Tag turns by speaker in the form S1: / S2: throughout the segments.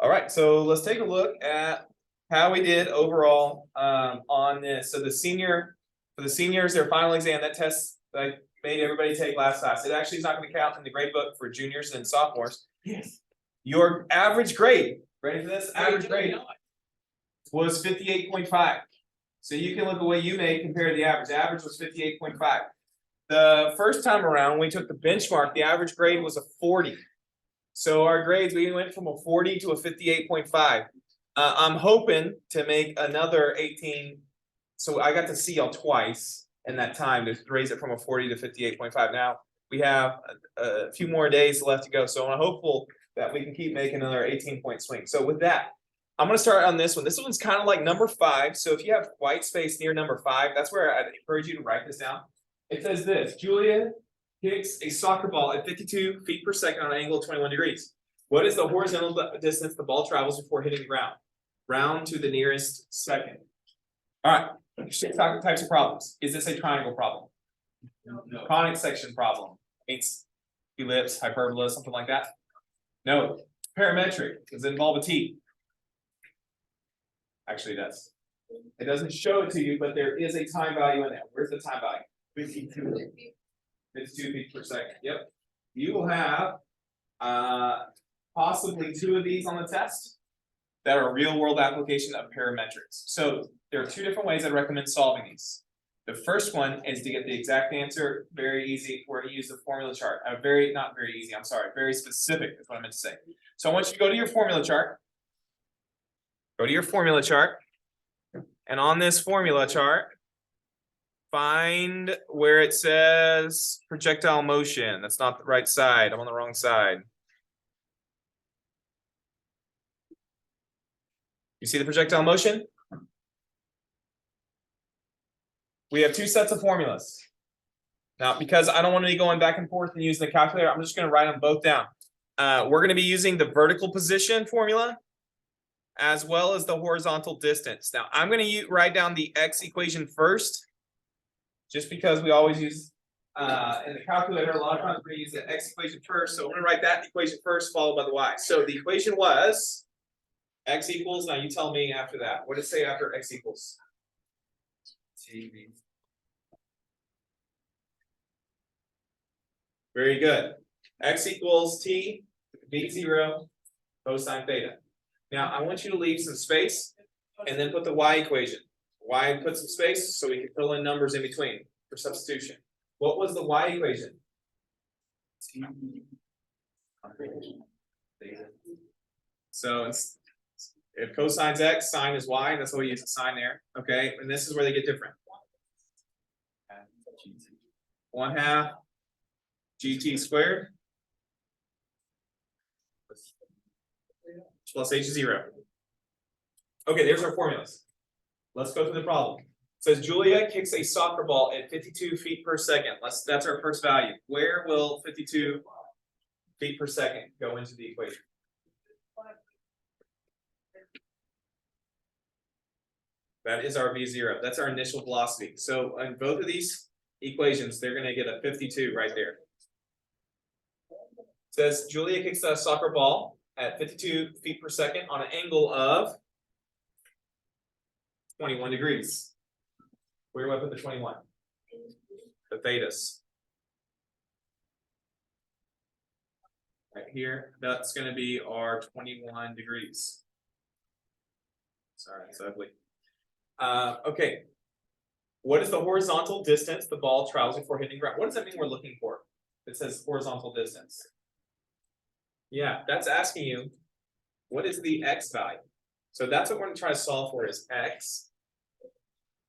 S1: All right, so let's take a look at how we did overall on this. So for the seniors, their final exam, that test that I made everybody take last class, it actually is not going to count in the grade book for juniors and sophomores.
S2: Yes.
S1: Your average grade, ready for this? Average grade was 58.5. So you can look at what you made compared to the average. The average was 58.5. The first time around, when we took the benchmark, the average grade was a 40. So our grades, we went from a 40 to a 58.5. I'm hoping to make another 18. So I got to see y'all twice in that time to raise it from a 40 to 58.5. Now we have a few more days left to go. So I'm hopeful that we can keep making another 18-point swing. So with that, I'm going to start on this one. This one's kind of like number 5. So if you have white space near number 5, that's where I'd encourage you to write this down. It says this: Julia kicks a soccer ball at 52 feet per second on an angle of 21 degrees. What is the horizontal distance the ball travels before hitting the ground? Round to the nearest second. All right, types of problems. Is this a triangle problem?
S2: No.
S1: Conic section problem. It's ellipse, hyperbola, something like that. No. Parametric. Does it involve a t? Actually, it does. It doesn't show it to you, but there is a time value in there. Where's the time value? 52. 52 feet per second. Yep. You will have possibly 2 of these on the test that are a real world application of parametrics. So there are 2 different ways I recommend solving these. The first one is to get the exact answer, very easy. We're going to use the formula chart. Not very easy, I'm sorry, very specific is what I meant to say. So I want you to go to your formula chart. Go to your formula chart. And on this formula chart, find where it says projectile motion. That's not the right side. I'm on the wrong side. You see the projectile motion? We have 2 sets of formulas. Now, because I don't want to be going back and forth and using the calculator, I'm just going to write them both down. We're going to be using the vertical position formula as well as the horizontal distance. Now, I'm going to write down the x equation first, just because we always use in the calculator, a lot of times we use the x equation first. So I'm going to write that equation first, followed by the y. So the equation was x equals, now you tell me after that. What does it say after x equals? Very good. X equals t, v0, cosine theta. Now, I want you to leave some space and then put the y equation. Y, put some space so we can fill in numbers in between for substitution. What was the y equation? So if cosine's x, sine is y, that's why we use the sign there. Okay, and this is where they get different. 1/2 gt squared plus h is 0. Okay, there's our formulas. Let's go through the problem. It says Julia kicks a soccer ball at 52 feet per second. That's our first value. Where will 52 feet per second go into the equation? That is our v0. That's our initial velocity. So in both of these equations, they're going to get a 52 right there. It says Julia kicks a soccer ball at 52 feet per second on an angle of 21 degrees. Where do I put the 21? The thetas. Right here, that's going to be our 21 degrees. Sorry, it's ugly. Okay. What is the horizontal distance the ball travels before hitting ground? What does that mean we're looking for? It says horizontal distance. Yeah, that's asking you, what is the x value? So that's what we're going to try to solve for is x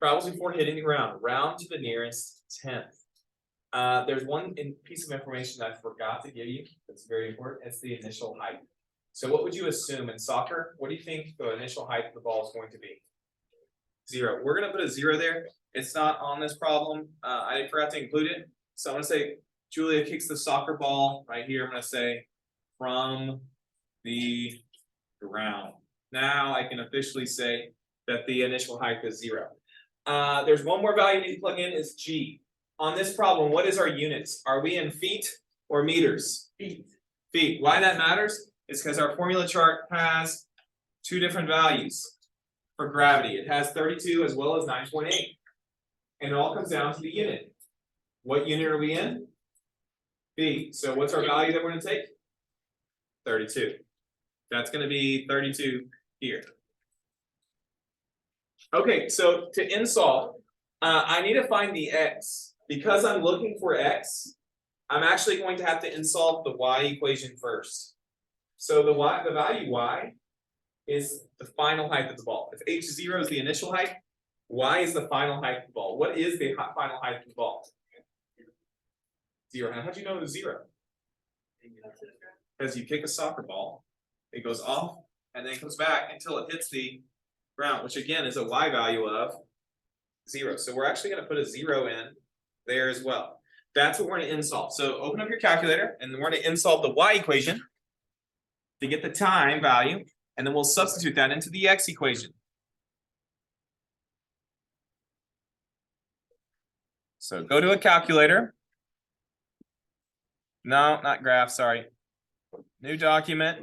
S1: travels before hitting the ground, round to the nearest 10th. There's one piece of information that I forgot to give you that's very important. It's the initial height. So what would you assume in soccer? What do you think the initial height of the ball is going to be? 0. We're going to put a 0 there. It's not on this problem. I forgot to include it. So I'm going to say Julia kicks the soccer ball right here. I'm going to say from the ground. Now I can officially say that the initial height is 0. There's one more value you need to plug in is g. On this problem, what is our units? Are we in feet or meters? Feet. Feet. Why that matters is because our formula chart has two different values for gravity. It has 32 as well as 9.8. And it all comes down to the unit. What unit are we in? B. So what's our value that we're going to take? 32. That's going to be 32 here. Okay, so to end solve, I need to find the x. Because I'm looking for x, I'm actually going to have to end solve the y equation first. So the value y is the final height of the ball. If h0 is the initial height, y is the final height of the ball. What is the final height of the ball? 0. How'd you know it was 0? Because you kick a soccer ball, it goes off and then comes back until it hits the ground, which again is a y value of 0. So we're actually going to put a 0 in there as well. That's what we're going to end solve. So open up your calculator and we're going to end solve the y equation to get the time value, and then we'll substitute that into the x equation. So go to a calculator. No, not graph, sorry. New document,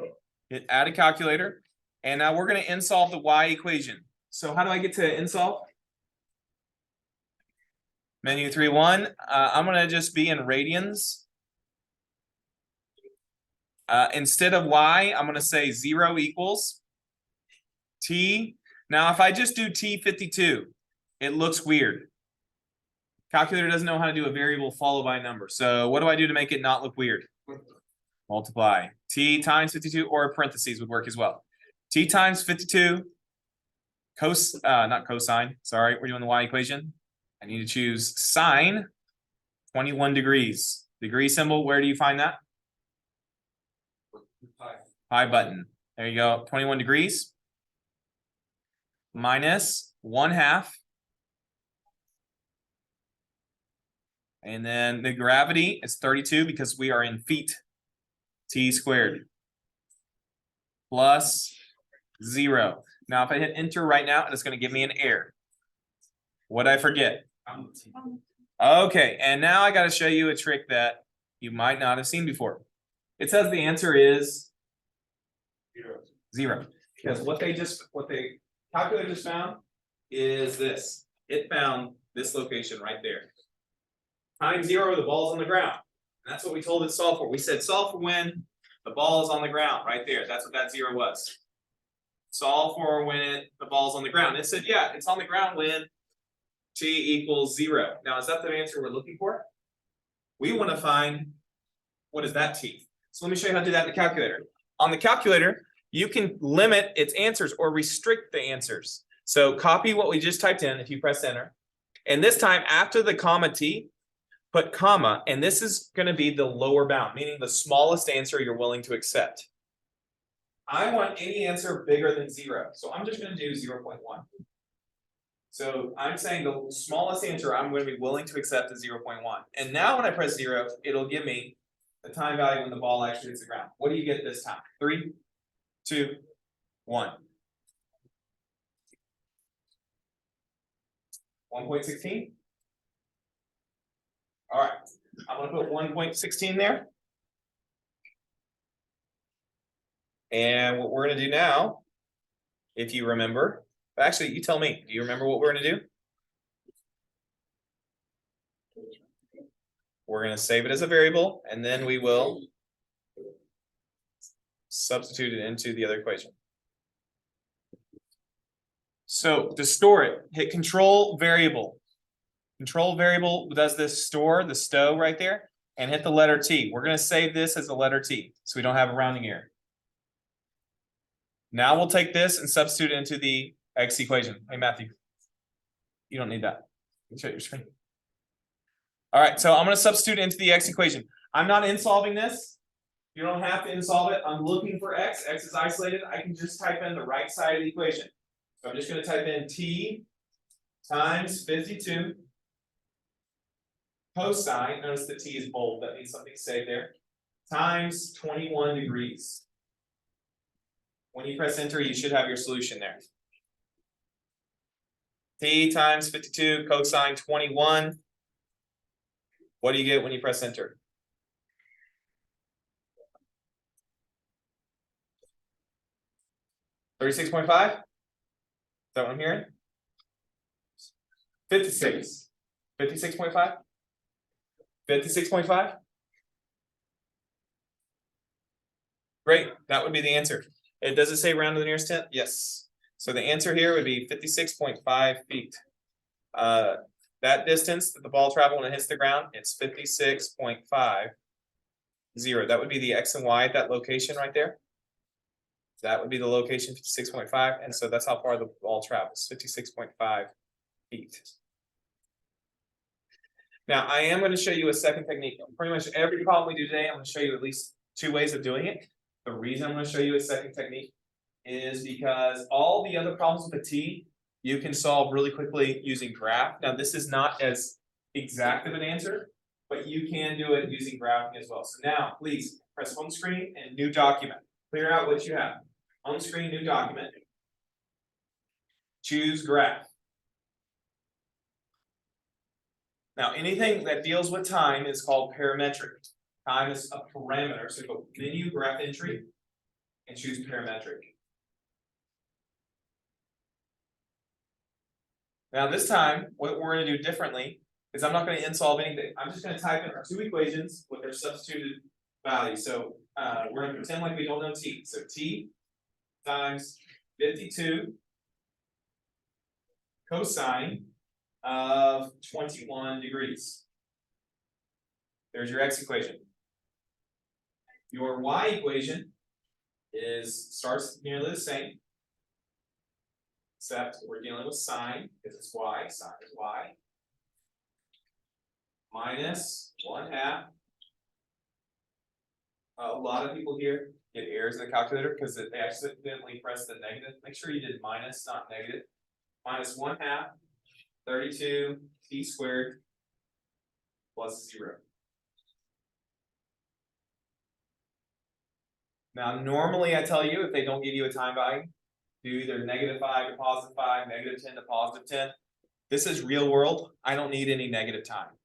S1: hit add a calculator, and now we're going to end solve the y equation. So how do I get to end solve? Menu 3.1, I'm going to just be in radians. Instead of y, I'm going to say 0 equals t. Now, if I just do t52, it looks weird. Calculator doesn't know how to do a variable followed by a number. So what do I do to make it not look weird? Multiply. T times 52 or parentheses would work as well. T times 52, not cosine, sorry, we're doing the y equation. I need to choose sine 21 degrees. Degree symbol, where do you find that? Pi button. There you go, 21 degrees. Minus 1/2. And then the gravity is 32 because we are in feet. T squared. Plus 0. Now, if I hit enter right now, it's going to give me an error. What'd I forget? Okay, and now I got to show you a trick that you might not have seen before. It says the answer is 0. Because what the calculator just found is this. It found this location right there. Time 0, the ball's on the ground. And that's what we told it to solve for. We said solve for when the ball is on the ground, right there. That's what that 0 was. Solve for when the ball's on the ground. It said, yeah, it's on the ground when t equals 0. Now, is that the answer we're looking for? We want to find, what is that t? So let me show you how to do that in the calculator. On the calculator, you can limit its answers or restrict the answers. So copy what we just typed in if you press enter. And this time, after the comma t, put comma, and this is going to be the lower bound, meaning the smallest answer you're willing to accept. I want any answer bigger than 0, so I'm just going to do 0.1. So I'm saying the smallest answer I'm going to be willing to accept is 0.1. And now when I press 0, it'll give me the time value when the ball actually hits the ground. What do you get this time? 3, 2, 1. 1.16? All right, I'm going to put 1.16 there. And what we're going to do now, if you remember, actually, you tell me, do you remember what we're going to do? We're going to save it as a variable, and then we will substitute it into the other equation. So to store it, hit control variable. Control variable does this store, the stow right there, and hit the letter T. We're going to save this as a letter T, so we don't have a rounding error. Now we'll take this and substitute it into the x equation. Hey, Matthew, you don't need that. You can shut your screen. All right, so I'm going to substitute into the x equation. I'm not in solving this. You don't have to in solve it. I'm looking for x. X is isolated. I can just type in the right side of the equation. So I'm just going to type in t times 52 cosine. Notice the t is bold. That means something's saved there. Times 21 degrees. When you press enter, you should have your solution there. T times 52 cosine 21. What do you get when you press enter? 36.5? Is that what I'm hearing? 56. 56.5? 56.5? Great, that would be the answer. It does it say round to the nearest tenth? Yes. So the answer here would be 56.5 feet. That distance that the ball travels when it hits the ground, it's 56.50. That would be the X and Y at that location right there. That would be the location 56.5, and so that's how far the ball travels, 56.5 feet. Now I am going to show you a second technique. Pretty much every problem we do today, I'm going to show you at least 2 ways of doing it. The reason I'm going to show you a second technique is because all the other problems with the T you can solve really quickly using graph. Now this is not as exact of an answer, but you can do it using graphing as well. So now please press home screen and new document. Clear out what you have. Home screen, new document. Choose graph. Now anything that deals with time is called parametric. Time is a parameter, so go menu, graph entry, and choose parametric. Now this time, what we're going to do differently is I'm not going to insolve anything. I'm just going to type in our 2 equations with their substituted values. So we're going to pretend like we don't know T. So T times 52 cosine of 21 degrees. There's your X equation. Your Y equation starts nearly the same, except we're dealing with sine because it's Y. Sine is Y minus 1/2. A lot of people here get errors in the calculator because they accidentally pressed the negative. Make sure you did minus, not negative. Minus 1/2 32 t squared plus 0. Now, normally I tell you if they don't give you a time value, do either -5 to +5, -10 to +10. This is real world. I don't need any negative time.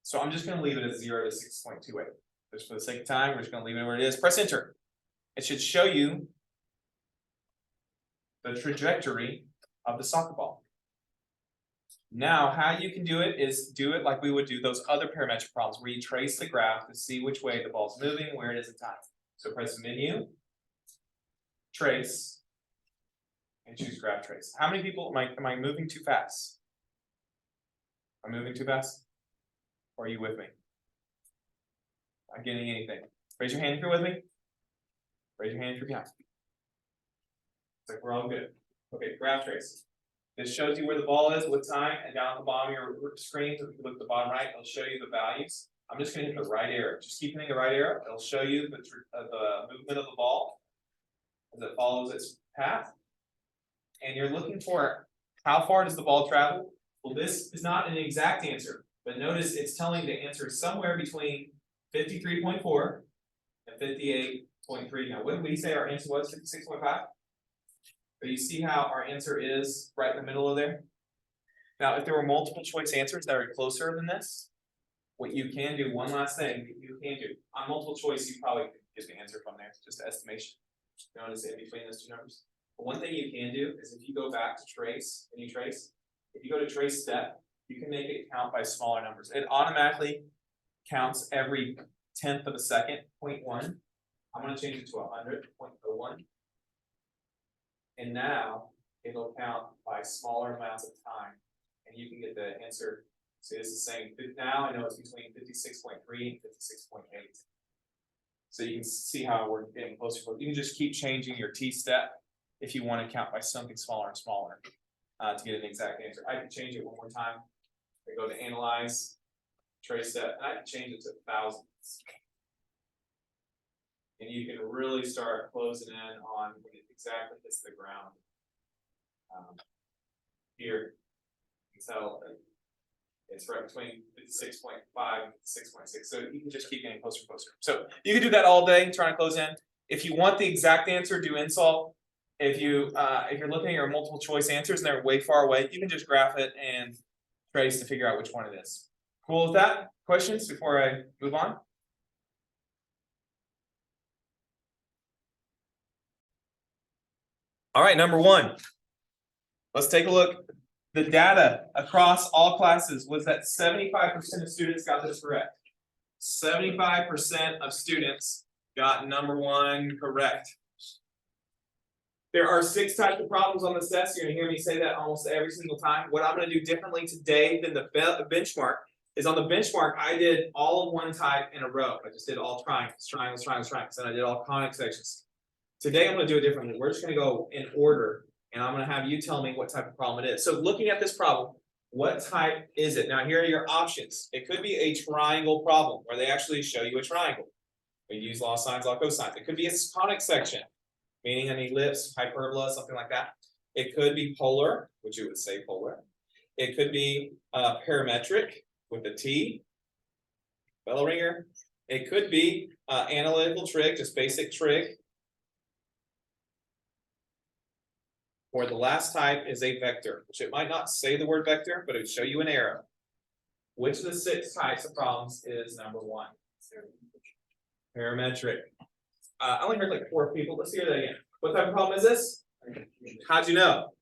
S1: So I'm just going to leave it at 0 to 6.28. Just for the sake of time, we're just going to leave it where it is. Press enter. It should show you the trajectory of the soccer ball. Now, how you can do it is do it like we would do those other parametric problems where you trace the graph to see which way the ball's moving, where it is in time. So press menu, trace, and choose graph trace. How many people am I moving too fast? Am I moving too fast? Or are you with me? Not getting anything. Raise your hand if you're with me. Raise your hand if you're behind. It's like we're all good. Okay, graph trace. This shows you where the ball is, what time, and down at the bottom of your screen, so if you look at the bottom right, it'll show you the values. I'm just going to hit the right arrow. Just keep hitting the right arrow. It'll show you the movement of the ball as it follows its path. And you're looking for how far does the ball travel? Well, this is not an exact answer, but notice it's telling the answer somewhere between 53.4 and 58.3. Now, what did we say our answer was? 56.5? But you see how our answer is right in the middle of there? Now, if there were multiple choice answers that are closer than this, what you can do, one last thing you can do, on multiple choice, you probably could get the answer from there, just estimation. Notice in between those 2 numbers. But one thing you can do is if you go back to trace, and you trace, if you go to trace step, you can make it count by smaller numbers. It automatically counts every 10th of a second, 0.1. I'm going to change it to 100, 0.01. And now it'll count by smaller amounts of time. And you can get the answer. So it's the same. Now I know it's between 56.3 and 56.8. So you can see how we're getting closer. You can just keep changing your T step if you want to count by something smaller and smaller to get an exact answer. I can change it one more time. I go to analyze, trace step, and I can change it to thousands. And you can really start closing in on when it exactly hits the ground. Here, you can tell it's right between 56.5 and 6.6. So you can just keep getting closer and closer. So you can do that all day, trying to close in. If you want the exact answer, do insolve. If you're looking at your multiple choice answers and they're way far away, you can just graph it and trace to figure out which one it is. Cool with that? Questions before I move on? All right, number one. Let's take a look. The data across all classes was that 75% of students got this correct. 75% of students got number one correct. There are 6 types of problems on this test. You're gonna hear me say that almost every single time. What I'm gonna do differently today than the benchmark is on the benchmark, I did all of one type in a row. I just did all triangles, triangles, triangles, triangles, and I did all conic sections. Today, I'm gonna do it differently. We're just gonna go in order, and I'm gonna have you tell me what type of problem it is. So looking at this problem, what type is it? Now, here are your options. It could be a triangle problem, where they actually show you a triangle. We use law sines, law cosines. It could be a conic section, meaning an ellipse, hyperbola, something like that. It could be polar, which you would say polar. It could be parametric with a T, bell ringer. It could be analytical trig, just basic trig. Or the last type is a vector, which it might not say the word vector, but it would show you an arrow. Which of the 6 types of problems is number one? Parametric. I only heard like 4 people. Let's hear that again. What type of problem is this? How'd you know?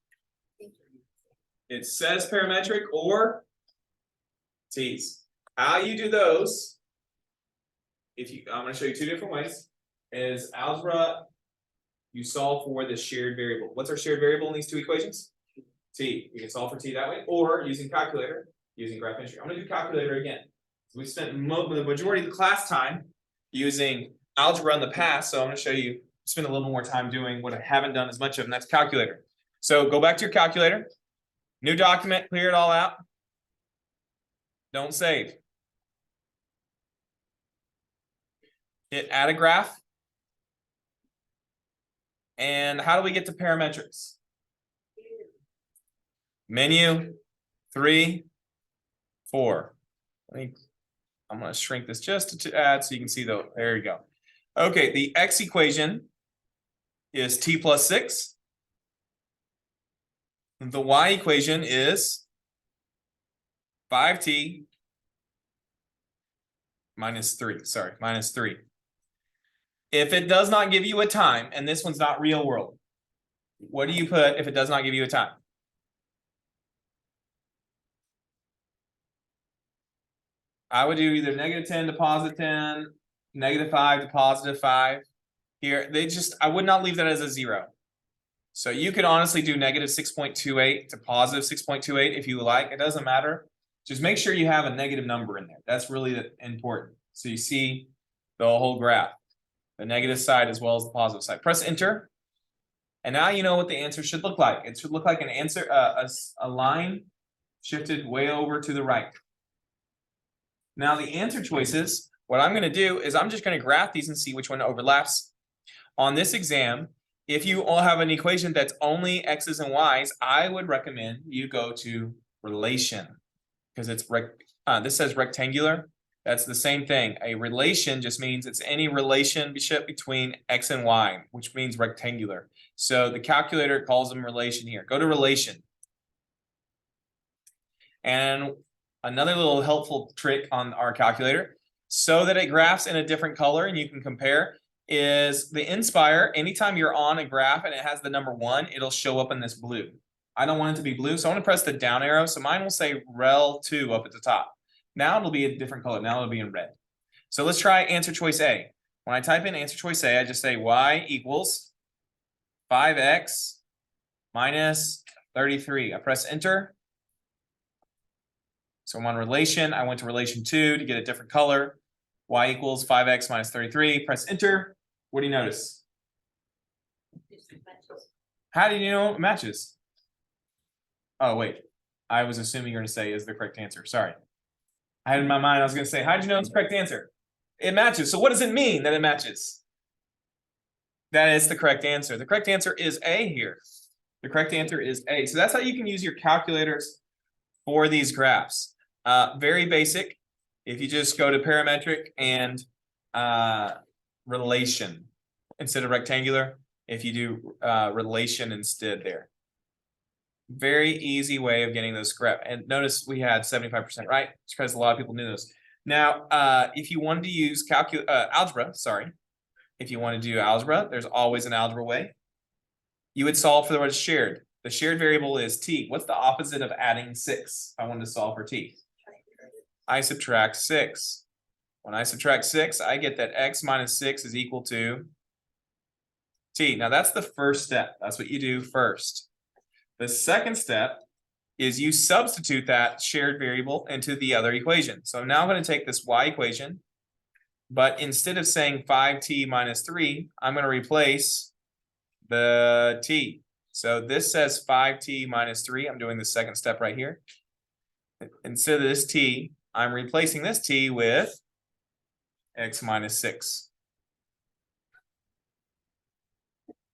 S1: It says parametric or T's. How you do those, I'm going to show you 2 different ways, is algebra. You solve for the shared variable. What's our shared variable in these 2 equations? T. You can solve for T that way, or using calculator, using graph entry. I'm going to do calculator again. We spent the majority of the class time using algebra in the past, so I'm going to show you, spend a little more time doing what I haven't done as much of, and that's calculator. So go back to your calculator, new document, clear it all out. Don't save. Hit add a graph. And how do we get to parametrics? Menu, 3, 4. I'm going to shrink this just to add so you can see there you go. Okay, the x equation is t plus 6. The y equation is 5t minus 3. Sorry, minus 3. If it does not give you a time, and this one's not real world, what do you put if it does not give you a time? I would do either -10 to +10, -5 to +5. Here, I would not leave that as a 0. So you could honestly do -6.28 to +6.28 if you like. It doesn't matter. Just make sure you have a negative number in there. That's really important. So you see the whole graph, the negative side as well as the positive side. Press enter. And now you know what the answer should look like. It should look like an answer, a line shifted way over to the right. Now the answer choices, what I'm going to do is I'm just going to graph these and see which one overlaps. On this exam, if you all have an equation that's only x's and y's, I would recommend you go to relation, because it's this says rectangular. That's the same thing. A relation just means it's any relationship between x and y, which means rectangular. So the calculator calls them relation here. Go to relation. And another little helpful trick on our calculator, so that it graphs in a different color and you can compare, is the Inspire. Anytime you're on a graph and it has the number 1, it'll show up in this blue. I don't want it to be blue, so I want to press the down arrow. So mine will say rel 2 up at the top. Now it'll be a different color. Now it'll be in red. So let's try answer choice A. When I type in answer choice A, I just say y equals 5x minus 33. I press enter. So I'm on relation. I went to relation 2 to get a different color. Y equals 5x minus 33. Press enter. What do you notice? How do you know it matches? Oh, wait. I was assuming you're going to say is the correct answer. Sorry. I had in my mind, I was going to say, how did you know it's the correct answer? It matches. So what does it mean that it matches? That is the correct answer. The correct answer is A here. The correct answer is A. So that's how you can use your calculators for these graphs. Very basic. If you just go to parametric and relation instead of rectangular, if you do relation instead there. Very easy way of getting those graph. And notice we had 75%, right? It's because a lot of people knew those. Now, if you wanted to use algebra, sorry. If you want to do algebra, there's always an algebra way. you would solve for what is shared. The shared variable is t. What's the opposite of adding 6? I wanted to solve for t. I subtract 6. When I subtract 6, I get that x minus 6 is equal to t. Now that's the first step. That's what you do first. The second step is you substitute that shared variable into the other equation. So now I'm going to take this y equation, but instead of saying 5t minus 3, I'm going to replace the t. So this says 5t minus 3. I'm doing the second step right here. Instead of this t, I'm replacing this t with x minus 6.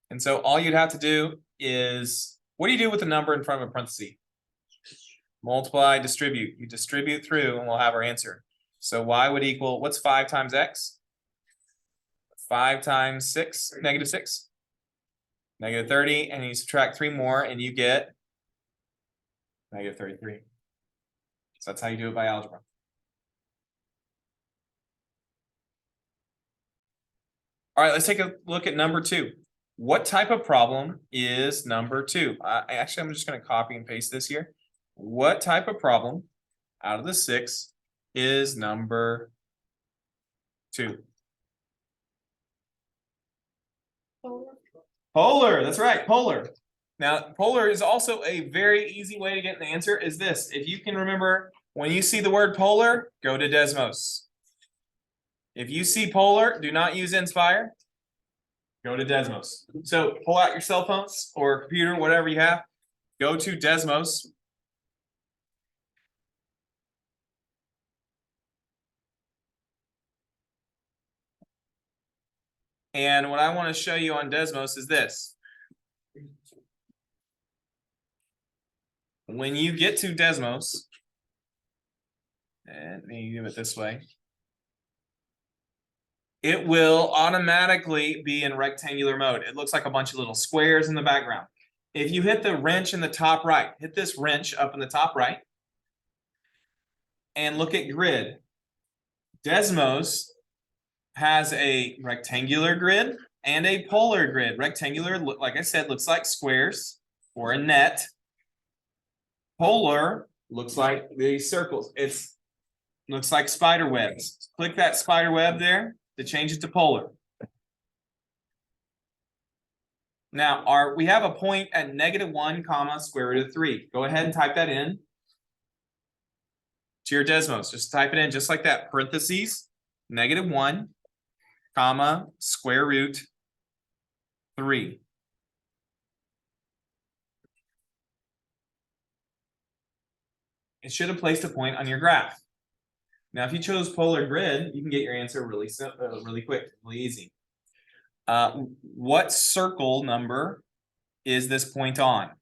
S1: And so all you'd have to do is, what do you do with the number in front of a parenthesis? Multiply, distribute. You distribute through and we'll have our answer. So y would equal, what's 5 times x? 5 times 6, negative 6. Negative 30, and you subtract 3 more and you get negative 33. So that's how you do it by algebra. All right, let's take a look at number 2. What type of problem is number 2? Actually, I'm just going to copy and paste this here. What type of problem out of the 6 is number 2? Polar, that's right, polar. Now, polar is also a very easy way to get the answer is this. If you can remember, when you see the word polar, go to Desmos. If you see polar, do not use Inspire. Go to Desmos. So pull out your cell phones or computer, whatever you have. Go to Desmos. And what I want to show you on Desmos is this. When you get to Desmos, and let me do it this way, it will automatically be in rectangular mode. It looks like a bunch of little squares in the background. If you hit the wrench in the top right, hit this wrench up in the top right, and look at grid. Desmos has a rectangular grid and a polar grid. Rectangular, like I said, looks like squares or a net. Polar looks like these circles. It looks like spider webs. Click that spider web there to change it to polar. Now, we have a point at -1 comma square root of 3. Go ahead and type that in to your Desmos. Just type it in just like that. Parentheses, -1 comma square root 3. It should have placed a point on your graph. Now, if you chose polar grid, you can get your answer really quick, really easy. What circle number is this point on?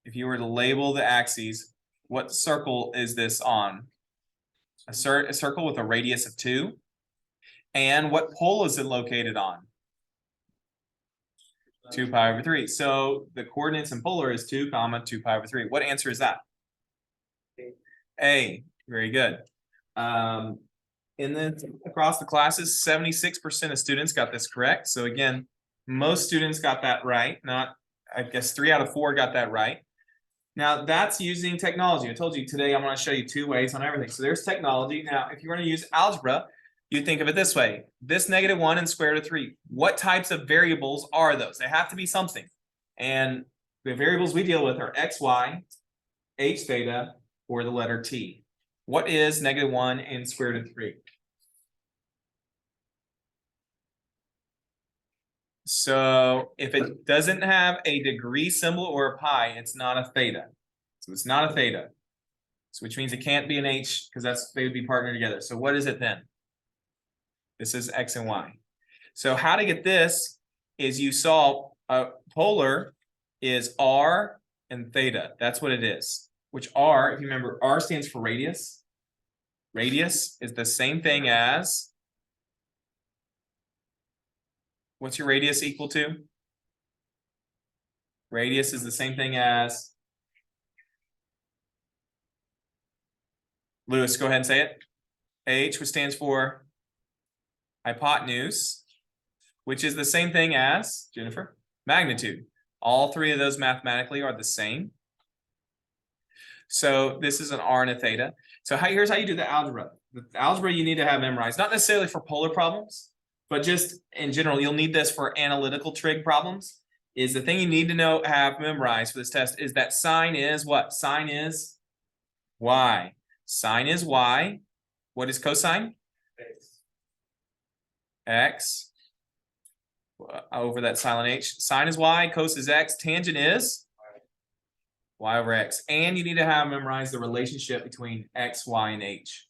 S1: If you were to label the axes, what circle is this on? A circle with a radius of 2. And what pole is it located on? 2 pi over 3. So the coordinates in polar is 2 comma 2 pi over 3. What answer is that? A. Very good. Across the classes, 76% of students got this correct. So again, most students got that right. Not, I guess 3 out of 4 got that right. Now that's using technology. I told you today I'm going to show you 2 ways on everything. So there's technology. Now, if you're going to use algebra, you think of it this way. This -1 and square root of 3. What types of variables are those? They have to be something. And the variables we deal with are x, y, h theta, or the letter t. What is -1 and square root of 3? So if it doesn't have a degree symbol or a pi, it's not a theta. So it's not a theta. So which means it can't be an h because they would be partnered together. So what is it then? This is x and y. So how to get this is you saw polar is r and theta. That's what it is. Which r, if you remember, r stands for radius. Radius is the same thing as, what's your radius equal to? Radius is the same thing as, Lewis, go ahead and say it. H, which stands for hypotenuse, which is the same thing as, Jennifer? magnitude. All three of those mathematically are the same. So this is an r and a theta. So here's how you do the algebra. The algebra you need to have memorized, not necessarily for polar problems, but just in general, you'll need this for analytical trig problems. Is the thing you need to have memorized for this test is that sine is what? Sine is y. Sine is y. What is cosine? X over that silent h. Sine is y, cos is x, tangent is y over x. And you need to have memorized the relationship between x, y, and h.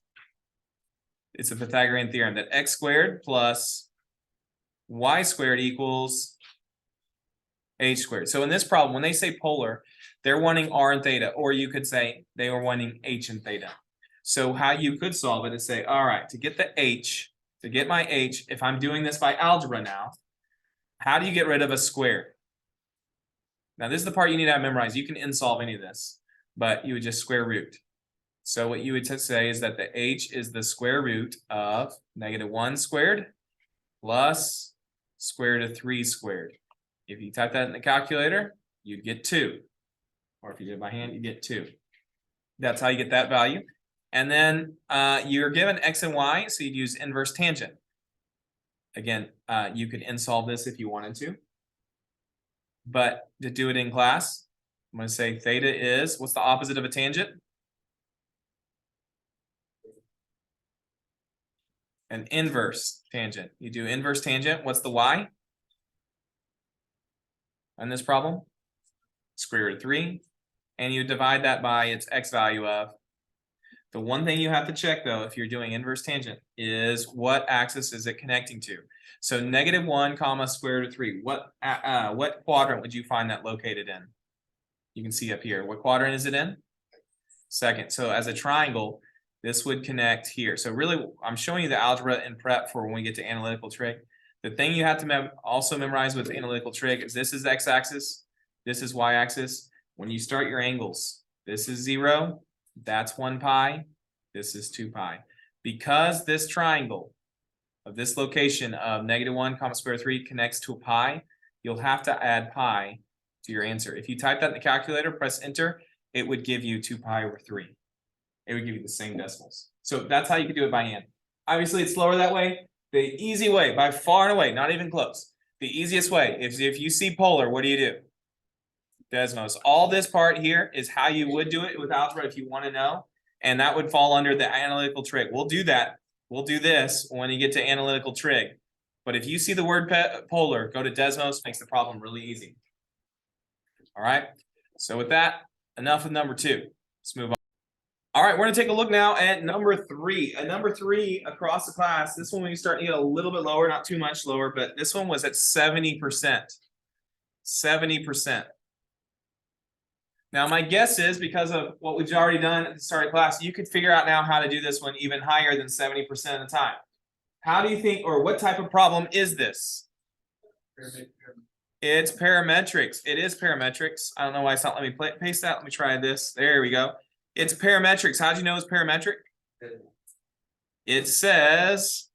S1: It's a Pythagorean theorem that x squared plus y squared equals h squared. So in this problem, when they say polar, they're wanting r and theta, or you could say they were wanting h and theta. So how you could solve it is say, all right, to get the h, to get my h, if I'm doing this by algebra now, how do you get rid of a square? Now this is the part you need to have memorized. You can insolve any of this, but you would just square root. So what you would say is that the h is the square root of -1 squared plus square root of 3 squared. If you type that in the calculator, you'd get 2. Or if you did it by hand, you get 2. That's how you get that value. And then you're given x and y, so you'd use inverse tangent. Again, you could insolve this if you wanted to. But to do it in class, I'm going to say theta is, what's the opposite of a tangent? An inverse tangent. You do inverse tangent, what's the y? On this problem? Square root of 3. And you divide that by its x value of. The one thing you have to check though, if you're doing inverse tangent, is what axis is it connecting to? So -1 comma square root of 3. What quadrant would you find that located in? You can see up here. What quadrant is it in? Second. So as a triangle, this would connect here. So really, I'm showing you the algebra in prep for when we get to analytical trig. The thing you have to also memorize with analytical trig is this is x-axis, this is y-axis. When you start your angles, this is 0, that's 1 pi, this is 2 pi. Because this triangle of this location of -1 comma square root of 3 connects to a pi, you'll have to add pi to your answer. If you type that in the calculator, press enter, it would give you 2 pi over 3. It would give you the same decimals. So that's how you can do it by hand. Obviously, it's slower that way. The easy way, by far and away, not even close. The easiest way is if you see polar, what do? Desmos. All this part here is how you would do it with algebra if you want to know. And that would fall under the analytical trig. We'll do that. We'll do this when you get to analytical trig. But if you see the word polar, go to Desmos, makes the problem really easy. All right. So with that, enough with number 2. Let's move on. All right, we're going to take a look now at number 3. At number 3 across the class, this one we start to get a little bit lower, not too much lower, but this one was at 70%. 70%. Now, my guess is because of what we've already done at the start of class, you could figure out now how to do this one even higher than 70% of the time. How do you think, or what type of problem is this? It's parametrics. It is parametrics. I don't know why it's not letting me paste that. Let me try this. There we go. It's parametrics. How'd you know it's parametric? It says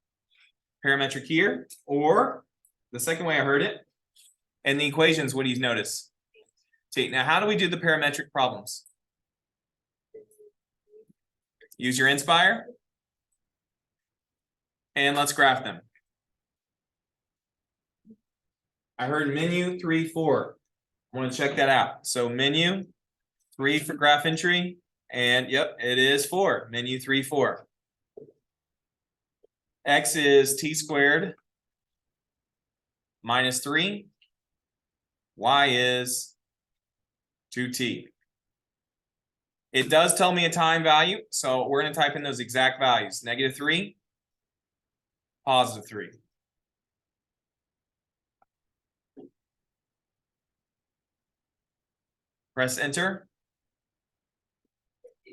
S1: parametric here, or the second way I heard it, and the equations, what do you notice? See, now how do we do the parametric problems? Use your Inspire. And let's graph them. I heard menu 3, 4. I want to check that out. So menu 3 for graph entry. And yep, it is 4. Menu 3, 4. X is t squared minus 3. Y is 2t. It does tell me a time value, so we're going to type in those exact values. -3, +3. Press enter.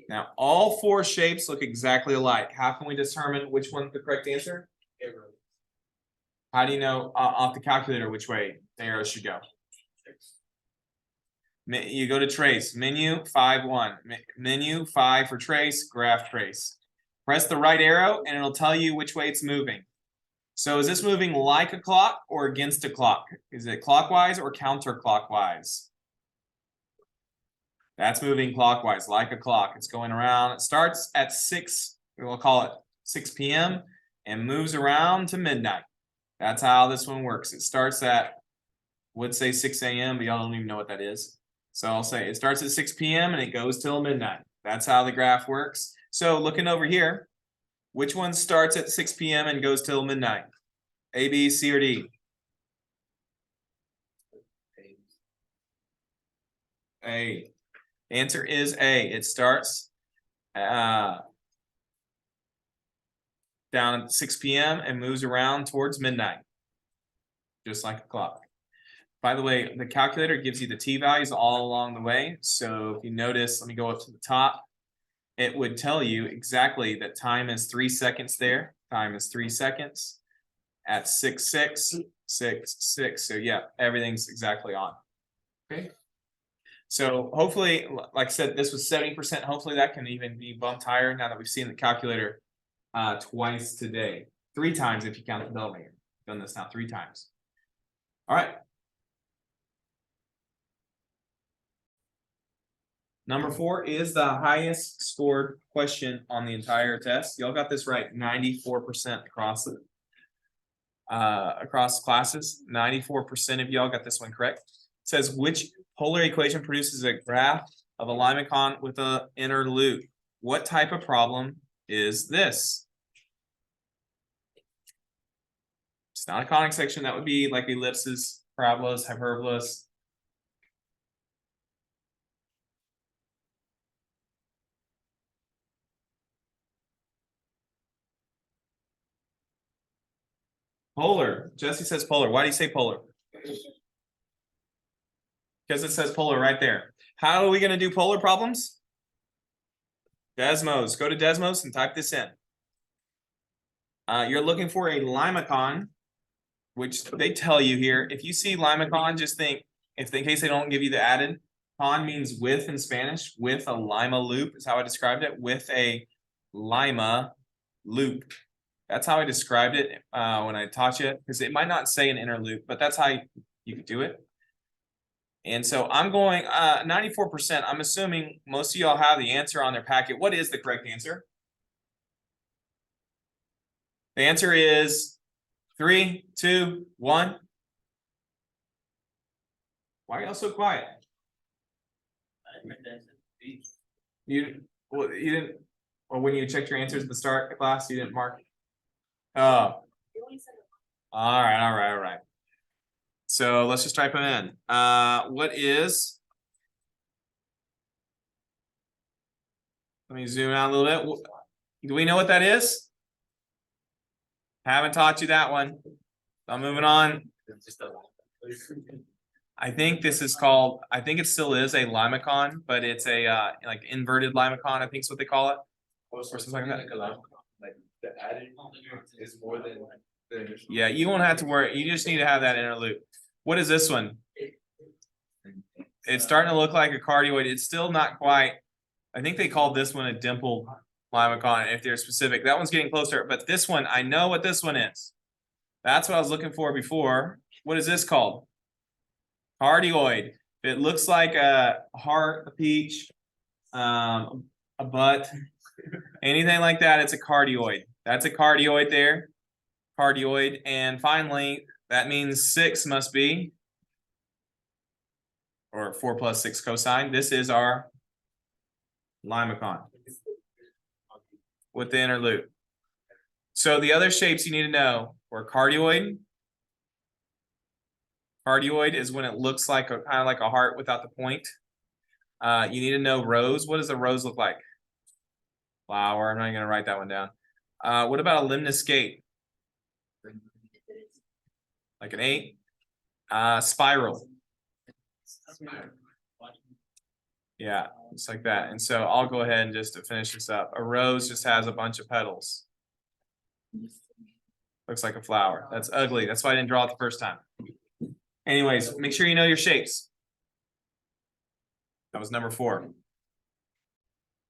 S1: Now, all 4 shapes look exactly alike. How can we determine which one's the correct answer? How do you know off the calculator which way the arrows should go? You go to trace, menu 5, 1. Menu 5 for trace, graph trace. Press the right arrow and it'll tell you which way it's moving. So is this moving like a clock or against a clock? Is it clockwise or counterclockwise? That's moving clockwise, like a clock. It's going around. It starts at 6, we'll call it 6 p.m. and moves around to midnight. That's how this one works. It starts at, would say 6 a.m., but y'all don't even know what that is. So I'll say it starts at 6 p.m. and it goes till midnight. That's how the graph works. So looking over here, which one starts at 6 p.m. and goes till midnight? A, B, C, or D? A. The answer is A. It starts down at 6 p.m. and moves around towards midnight, just like a clock. By the way, the calculator gives you the t-values all along the way. So if you notice, let me go up to the top. It would tell you exactly that time is 3 seconds there. Time is 3 seconds at 6, 6, 6, 6. So yeah, everything's exactly on. Okay. So hopefully, like I said, this was 70%. Hopefully that can even be bumped higher now that we've seen the calculator twice today. 3 times if you count the bell ringer. Done this now 3 times. All right. Number 4 is the highest scored question on the entire test. Y'all got this right, 94% across classes. 94% of y'all got this one correct. It says, which polar equation produces a graph of a limacon with an inner loop? What type of problem is this? It's not a conic section. That would be like ellipses, parabolas, hyperbolas. Polar. Jesse says polar. Why do you say polar? Because it says polar right there. How are we going to do polar problems? Desmos. Go to Desmos and type this in. You're looking for a limacon, which they tell you here. If you see limacon, just think, in case they don't give you the added, con means with in Spanish. With a lima loop is how I described it. With a lima loop. That's how I described it when I taught you, because it might not say an inner loop, but that's how you could do it. And so I'm going 94%. I'm assuming most of y'all have the answer on their packet. What is the correct answer? The answer is 3, 2, 1. Why are y'all so quiet? You didn't, or when you checked your answers at the start of the class, you didn't mark. Oh. All right. So let's just type them in. What is? Let me zoom out a little bit. Do we know what that is? Haven't taught you that one. I'm moving on. I think this is called, I think it still is a limacon, but it's a like inverted limacon, I think is what they call it. Or something like that. Like the added is more than the initial. Yeah, you won't have to worry. You just need to have that inner loop. What is this one? It's starting to look like a cardioid. It's still not quite. I think they called this one a dimpled limacon if they're specific. That one's getting closer, but this one, I know what this one is. That's what I was looking for before. What is this called? Cardioid. It looks like a heart, a peach, a butt, anything like that, it's a cardioid. That's a cardioid there. Cardioid. And finally, that means 6 must be, or 4 plus 6 cosine. This is our limacon with the inner loop. So the other shapes you need to know were cardioid. Cardioid is when it looks like a kind of like a heart without the point. You need to know rose. What does a rose look like? Flower. I'm not going to write that one down. What about a lemniscate? Like an 8. Spiral. Yeah, just like that. And so I'll go ahead and just to finish this up. A rose just has a bunch of petals. Looks like a flower. That's ugly. That's why I didn't draw it the first time. Anyways, make sure you know your shapes. That was number 4.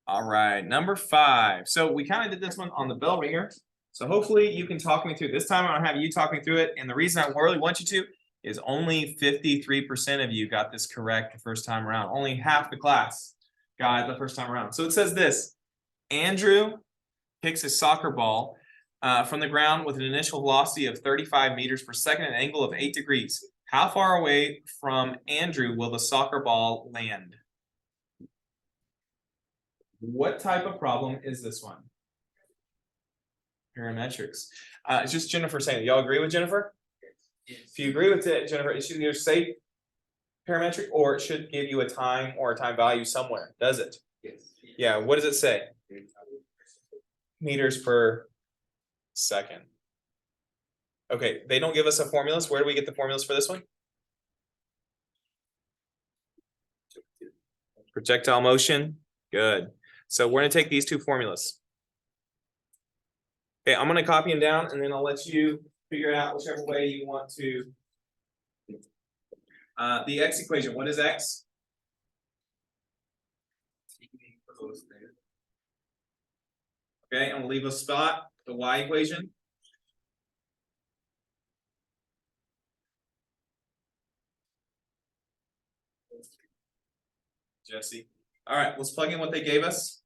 S1: All right, number 5. So we kind of did this one on the bell ringer. So hopefully you can talk me through. This time I'm gonna have you talk me through it. And the reason I really want you to is only 53% of you got this correct the first time around. Only half the class got it the first time around. So it says this: Andrew kicks a soccer ball from the ground with an initial velocity of 35 meters per second, an angle of 8 degrees. How far away from Andrew will the soccer ball land? What type of problem is this one? Parametrics. It's just Jennifer saying it. Y'all agree with Jennifer? If you agree with it, Jennifer, it should either say parametric or it should give you a time or a time value somewhere, does it?
S2: Yes.
S1: Yeah, what does it say? Meters per second. Okay, they don't give us a formulas. Where do we get the formulas for this one? Projectile motion. Good. So we're going to take these two formulas. Okay, I'm going to copy them down and then I'll let you figure it out whichever way you want to. The x equation, what is x? Okay, I'm going to leave a spot. The y equation. Jesse. All right, let's plug in what they gave us.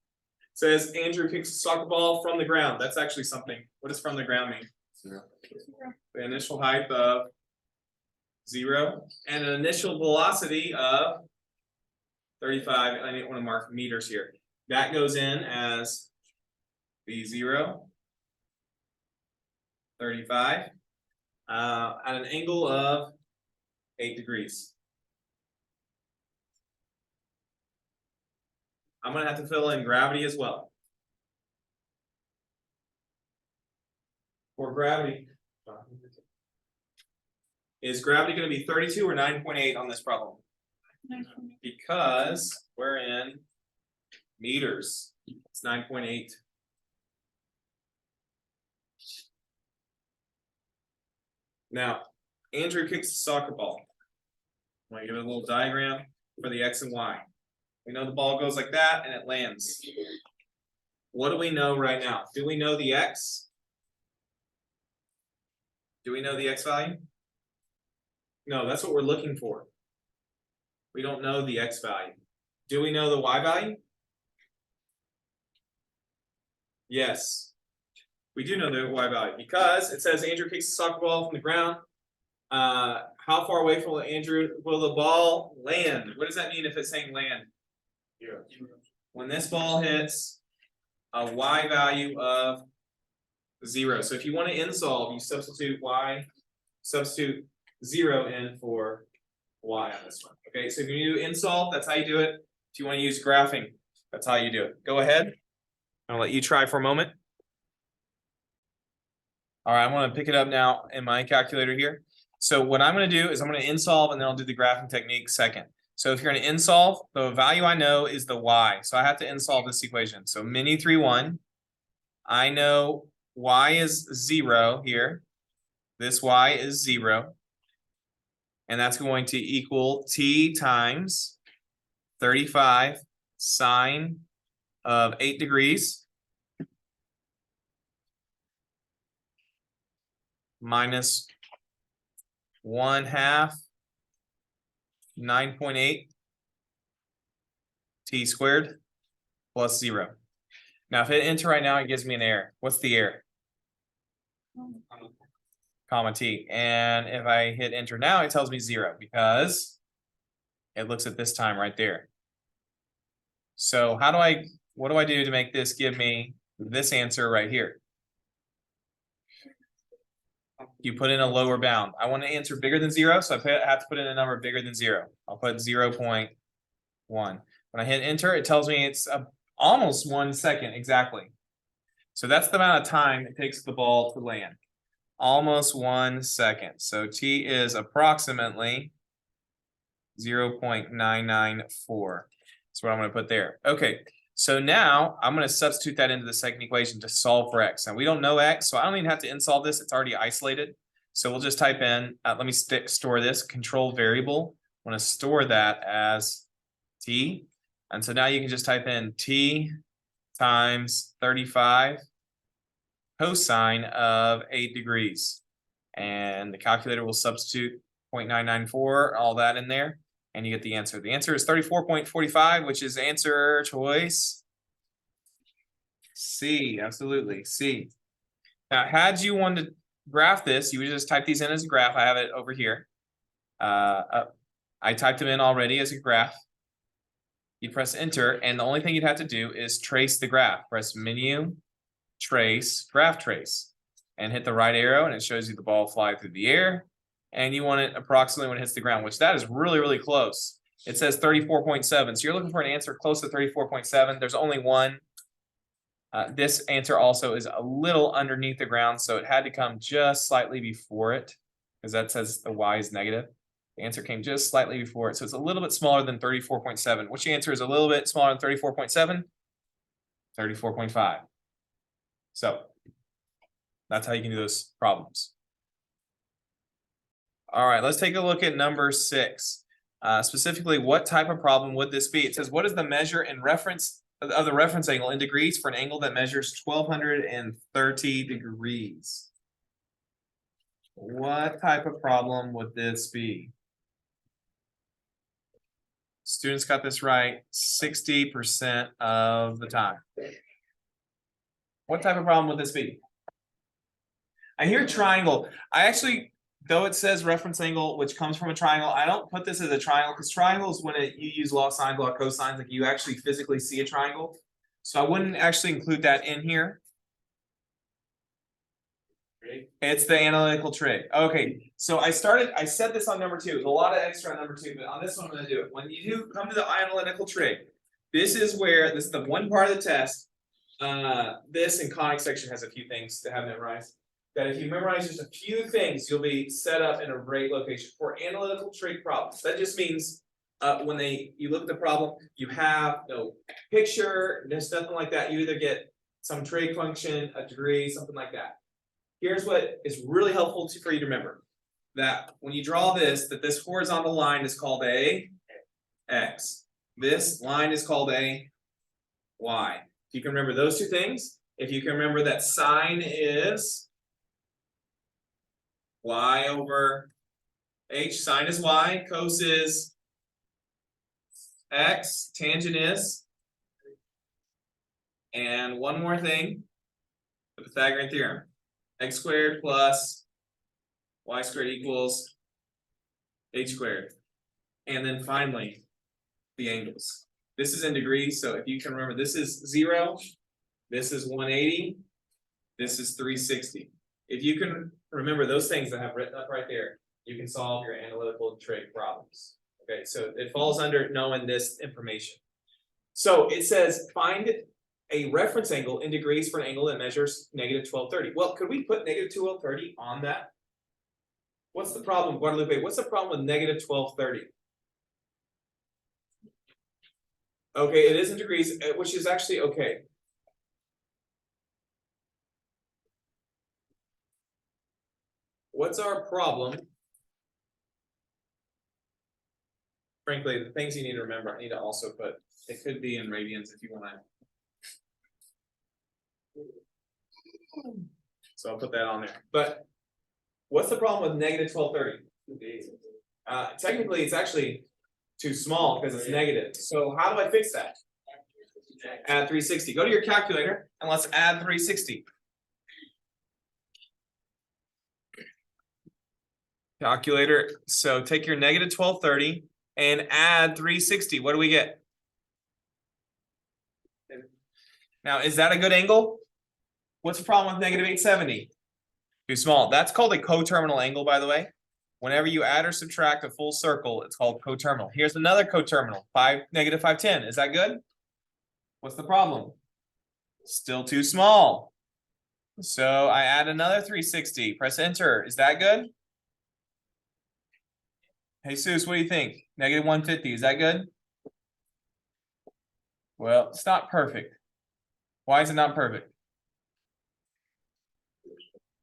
S1: It says Andrew kicks a soccer ball from the ground. That's actually something. What does from the ground mean?
S2: 0.
S1: The initial height of 0 and an initial velocity of 35. I didn't want to mark meters here. That goes in as V0, 35, at an angle of 8 degrees. I'm going to have to fill in gravity as well. For gravity, is gravity going to be 32 or 9.8 on this problem? Because we're in meters. It's 9.8. Now, Andrew kicks the soccer ball. I'm going to give it a little diagram for the x and y. We know the ball goes like that and it lands. What do we know right now? Do we know the x? Do we know the x value? No, that's what we're looking for. We don't know the x value. Do we know the y value? Yes. We do know the y value because it says Andrew kicks the soccer ball from the ground. How far away from Andrew will the ball land? What does that mean if it's saying land?
S2: 0.
S1: When this ball hits a y value of 0. So if you want to insolve, you substitute 0 in for y on this one. Okay, so if you do insolve, that's how you do it. If you want to use graphing, that's how you do it. Go ahead. I'll let you try for a moment. All right, I'm going to pick it up now in my calculator here. So what I'm going to do is I'm going to insolve and then I'll do the graphing technique second. So if you're going to insolve, the value I know is the y. So I have to insolve this equation. So mini 3, 1. I know y is 0 here. This y is 0. And that's going to equal t times 35 sine of 8 degrees minus 1/2 9.8 t squared plus 0. Now, if I hit enter right now, it gives me an error. What's the error? Comma t. And if I hit enter now, it tells me 0 because it looks at this time right there. So what do I do to make this give me this answer right here? You put in a lower bound. I want to answer bigger than 0, so I have to put in a number bigger than 0. I'll put 0.1. When I hit enter, it tells me it's almost 1 second exactly. So that's the amount of time it takes the ball to land. Almost 1 second. So t is approximately 0.994. That's what I'm going to put there. Okay. So now I'm going to substitute that into the second equation to solve for x. Now we don't know x, so I don't even have to insolve this. It's already isolated. So we'll just type in, let me store this control variable. I want to store that as t. And so now you can just type in t times 35 cosine of 8 degrees. And the calculator will substitute 0.994, all that in there, and you get the answer. The answer is 34.45, which is answer choice C. Absolutely, C. Now, had you wanted to graph this, you would just type these in as a graph. I have it over here. I typed them in already as a graph. You press enter, and the only thing you'd have to do is trace the graph. Press menu, trace, graph trace, and hit the right arrow, and it shows you the ball fly through the air. And you want it approximately when it hits the ground, which that is really, really close. It says 34.7. So you're looking for an answer close to 34.7. There's only one. This answer also is a little underneath the ground, so it had to come just slightly before it, because that says the y is negative. The answer came just slightly before it, so it's a little bit smaller than 34.7. Which answer is a little bit smaller than 34.7? 34.5. So that's how you can do those problems. All right, let's take a look at number 6. Specifically, what type of problem would this be? It says, what is the measure in reference of the reference angle in degrees for an angle that measures 1230 degrees? What type of problem would this be? Students got this right 60% of the time. What type of problem would this be? I hear triangle. I actually, though it says reference angle, which comes from a triangle, I don't put this as a triangle, because triangles, when you use law sines, law cosines, like you actually physically see a triangle. So I wouldn't actually include that in here. It's the analytical trig. Okay, so I said this on number 2. There's a lot of extra on number 2, but on this one I'm going to do it. When you do come to the analytical trig, this is the one part of the test. This and conic section has a few things to have memorized. That if you memorize just a few things, you'll be set up in a great location for analytical trig problems. That just means when you look at the problem, you have no picture, there's nothing like that. You either get some trig function, a degree, something like that. Here's what is really helpful for you to remember. That when you draw this, that this horizontal line is called a x. This line is called a y. If you can remember those two things, if you can remember that sine is y over h, sine is y, cos is x, tangent is, and one more thing, the Pythagorean theorem. X squared plus y squared equals h squared. And then finally, the angles. This is in degrees, so if you can remember, this is 0, this is 180, this is 360. If you can remember those things that I have written up right there, you can solve your analytical trig problems. Okay, so it falls under knowing this information. So it says find a reference angle in degrees for an angle that measures negative 1230. Well, could we put negative 1230 on that? What's the problem, Guadalupe? What's the problem with negative 1230? Okay, it is in degrees, which is actually okay. What's our problem? Frankly, the things you need to remember, I need to also put, it could be in radians if you want to. So I'll put that on there. But what's the problem with negative 1230? Technically, it's actually too small because it's negative. So how do I fix that? Add 360. Go to your calculator and let's add 360. Calculator. So take your negative 1230 and add 360. What do we get? Now, is that a good angle? What's the problem with negative 870? Too small. That's called a coterminal angle, by the way. Whenever you add or subtract a full circle, it's called coterminal. Here's another coterminal, negative 510. Is that good? What's the problem? Still too small. So I add another 360. Press enter. Is that good? Jesus, what do you think? Negative 150. Is that good? Well, it's not perfect. Why is it not perfect?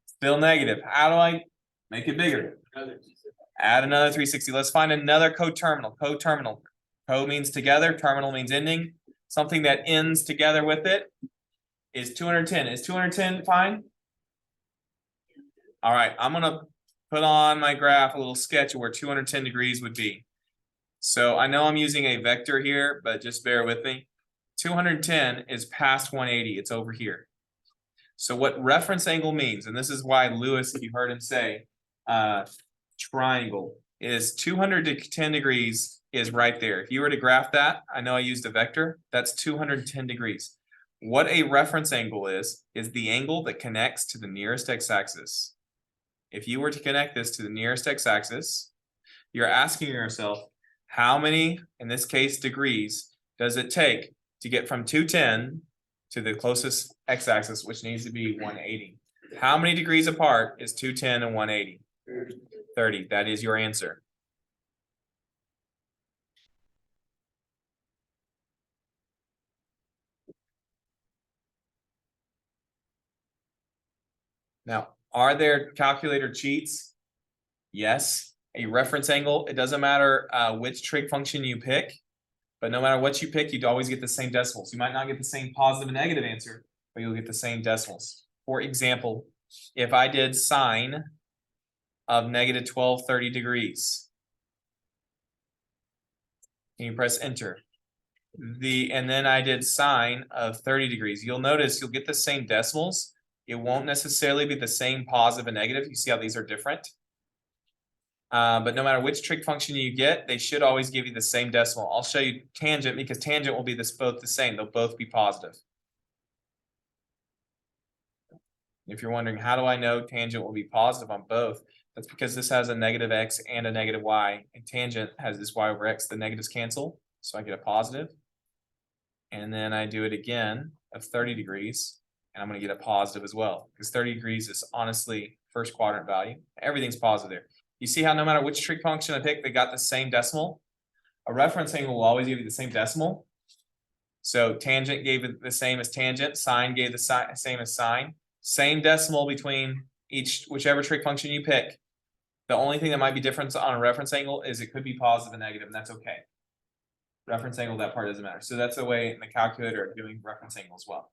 S1: Still negative. How do I make it bigger? Add another 360. Let's find another coterminal. Coterminal. Co means together. Terminal means ending. Something that ends together with it is 210. Is 210 fine? All right, I'm gonna put on my graph a little sketch of where 210 degrees would be. So I know I'm using a vector here, but just bear with me. 210 is past 180, it's over here. So what reference angle means, and this is why Lewis, if you heard him say, triangle, is 210 degrees is right there. If you were to graph that, I know I used a vector, that's 210 degrees. What a reference angle is the angle that connects to the nearest x-axis. If you were to connect this to the nearest x-axis, you're asking yourself, how many, in this case, degrees does it take to get from 210 to the closest x-axis, which needs to be 180? How many degrees apart is 210 and 180? 30. That is your answer. Now, are there calculator cheats? Yes. A reference angle, it doesn't matter which trig function you pick, but no matter what you pick, you'd always get the same decimals. You might not get the same positive and negative answer, but you'll get the same decimals. For example, if I did sine of negative 1230 degrees, and you press enter, and then I did sine of 30 degrees, you'll notice you'll get the same decimals. It won't necessarily be the same positive and negative. You see how these are different? But no matter which trig function you get, they should always give you the same decimal. I'll show you tangent because tangent will be both the same. They'll both be positive. If you're wondering, how do I know tangent will be positive on both? That's because this has a negative x and a negative y, and tangent has this y over x. The negatives cancel, so I get a positive. And then I do it again of 30 degrees, and I'm going to get a positive as well, because 30 degrees is honestly first quadrant value. Everything's positive there. You see how no matter which trig function I pick, they got the same decimal? A reference angle will always give you the same decimal. So tangent gave it the same as tangent, sine gave the same as sine. Same decimal between whichever trig function you pick. The only thing that might be different on a reference angle is it could be positive and negative, and that's okay. Reference angle, that part doesn't matter. So that's the way in the calculator of doing reference angle as well.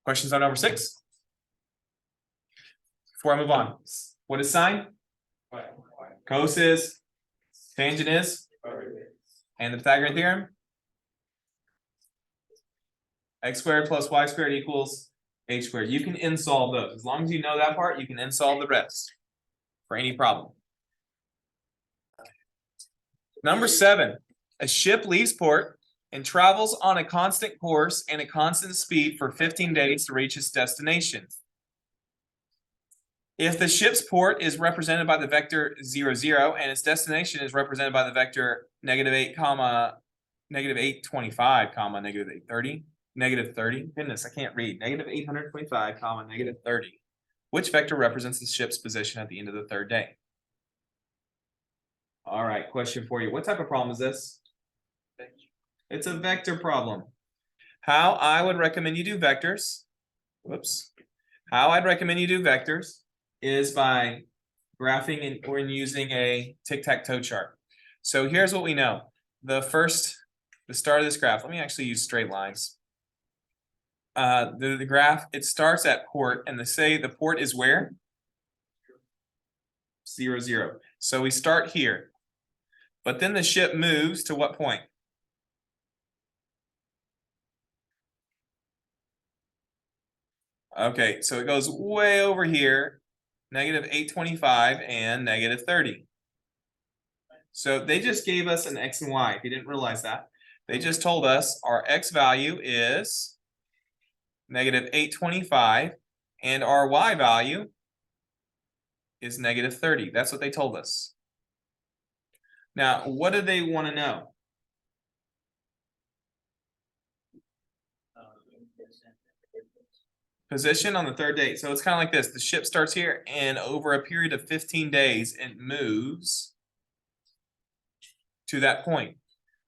S1: Questions on number 6? Before I move on, what is sine? Cos is? Tangent is? And the Pythagorean theorem? X squared plus y squared equals h squared. You can in-solve those. As long as you know that part, you can in-solve the rest for any problem. Number 7, a ship leaves port and travels on a constant course and a constant speed for 15 days to reach its destination. If the ship's port is represented by the vector 0, 0, and its destination is represented by the vector -8, negative 825, negative 830, negative 30, goodness, I can't read, negative 825, negative 30. Which vector represents the ship's position at the end of the third day? All right, question for you. What type of problem is this? It's a vector problem. How I would recommend you do vectors, how I'd recommend you do vectors is by graphing or using a tic-tac-toe chart. So here's what we know. The start of this graph, let me actually use straight lines. The graph, it starts at port, and they say the port is where? 0, 0. So we start here. But then the ship moves to what point? Okay, so it goes way over here, negative 825 and negative 30. So they just gave us an x and y, if you didn't realize that. They just told us our x value is negative 825 and our y value is negative 30. That's what they told us. Now, what do they want to know? Position on the third day. So it's kind of like this. The ship starts here, and over a period of 15 days, it moves to that point.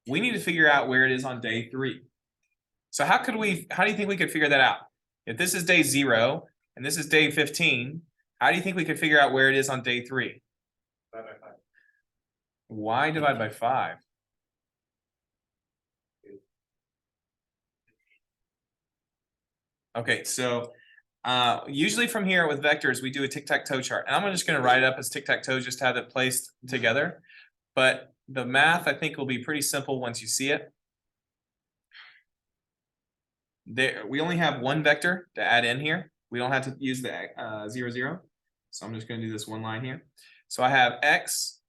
S1: We need to figure out where it is on day 3. So how do you think we could figure that out? If this is day 0 and this is day 15, how do you think we could figure out where it is on day 3? Divide by 5. Why divide by 5? Okay, so Usually from here with vectors, we do a tic-tac-toe chart. And I'm just going to write it up as tic-tac-toe, just to have it placed together. But the math, I think, will be pretty simple once you see it. There, we only have one vector to add in here. We don't have to use the 0, 0. So I'm just going to do this one line here. So I have x,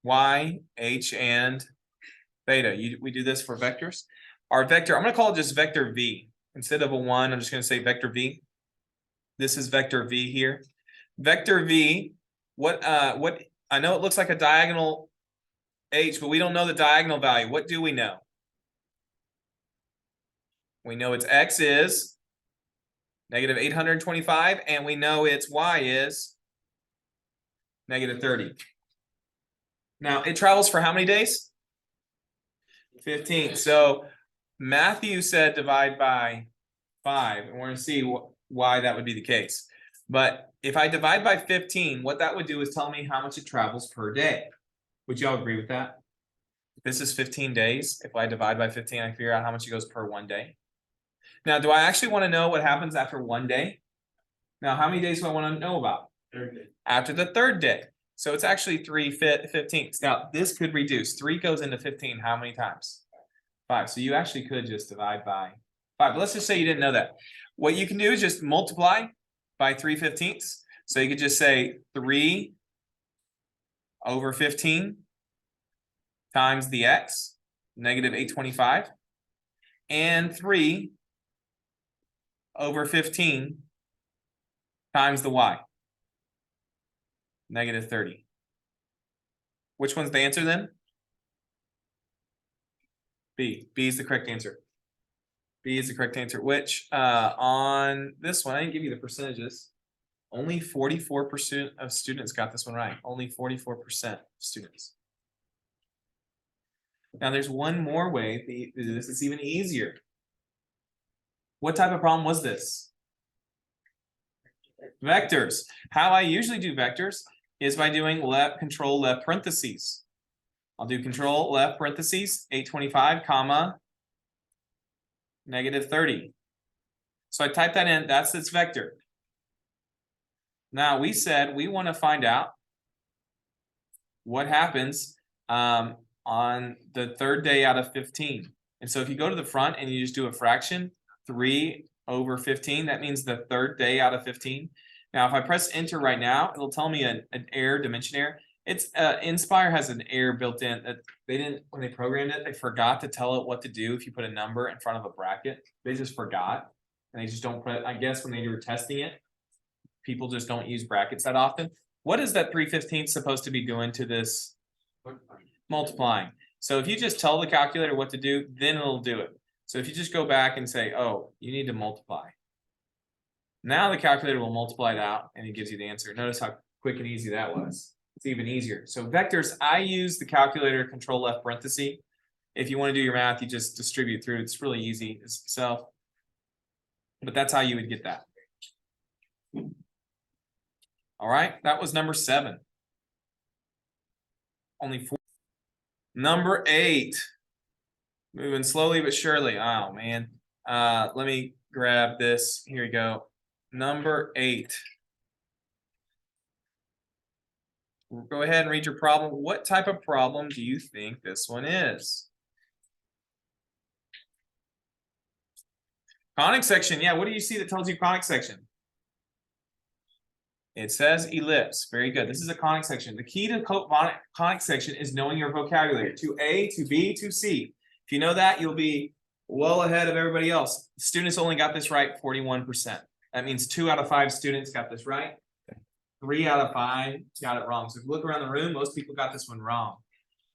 S1: y, h, and beta. We do this for vectors. Our vector, I'm going to call it just vector v. Instead of a 1, I'm just going to say vector v. This is vector v here. Vector v, what I know it looks like a diagonal h, but we don't know the diagonal value. What do we know? We know its x is negative 825, and we know its y is negative 30. Now, it travels for how many days? 15. So Matthew said divide by 5, and we're going to see why that would be the case. But if I divide by 15, what that would do is tell me how much it travels per day. Would you all agree with that? If this is 15 days. If I divide by 15, I figure out how much it goes per 1 day. Now, do I actually want to know what happens after 1 day? Now, how many days do I want to know about?
S2: 3rd day.
S1: After the 3rd day. So it's actually 3/15. Now, this could reduce. 3 goes into 15 how many times? 5. So you actually could just divide by 5. But let's just say you didn't know that. What you can do is just multiply by 3/15. So you could just say 3 over 15 times the x, negative 825, and 3 over 15 times the y, negative 30. Which one's the answer then? B. B is the correct answer. B is the correct answer, which on this one, I didn't give you the percentages. Only 44% of students got this one right. Only 44% of students. Now, there's one more way to do this. It's even easier. What type of problem was this? Vectors. How I usually do vectors is by doing control left parentheses. I'll do control left parentheses, 825, comma, negative 30. So I type that in, that's its vector. Now we said we want to find out what happens on the 3rd day out of 15. And so if you go to the front and you just do a fraction, 3 over 15, that means the 3rd day out of 15. Now, if I press enter right now, it'll tell me an error, dimension error. It's Inspire has an error built in that they didn't, when they programmed it, they forgot to tell it what to do if you put a number in front of a bracket. They just forgot, and they just don't put, I guess when they were testing it, people just don't use brackets that often. What is that 3/15 supposed to be doing to this? Multiplying. So if you just tell the calculator what to do, then it'll do it. So if you just go back and say, oh, you need to multiply. Now the calculator will multiply it out and it gives you the answer. Notice how quick and easy that was. It's even easier. So vectors, I use the calculator control left parenthesis. If you want to do your math, you just distribute through. It's really easy itself. But that's how you would get that. All right, that was number 7. Only 4. Number 8. Moving slowly but surely. Oh man. Let me grab this. Here we go. Number 8. Go ahead and read your problem. What type of problem do you think this one is? Conic section. Yeah, what do you see that tells you conic section? It says ellipse. Very good. This is a conic section. The key to conic section is knowing your vocabulary. To A, to B, to C. If you know that, you'll be well ahead of everybody else. Students only got this right 41%. That means 2 out of 5 students got this right. 3 out of 5 got it wrong. So if you look around the room, most people got this one wrong.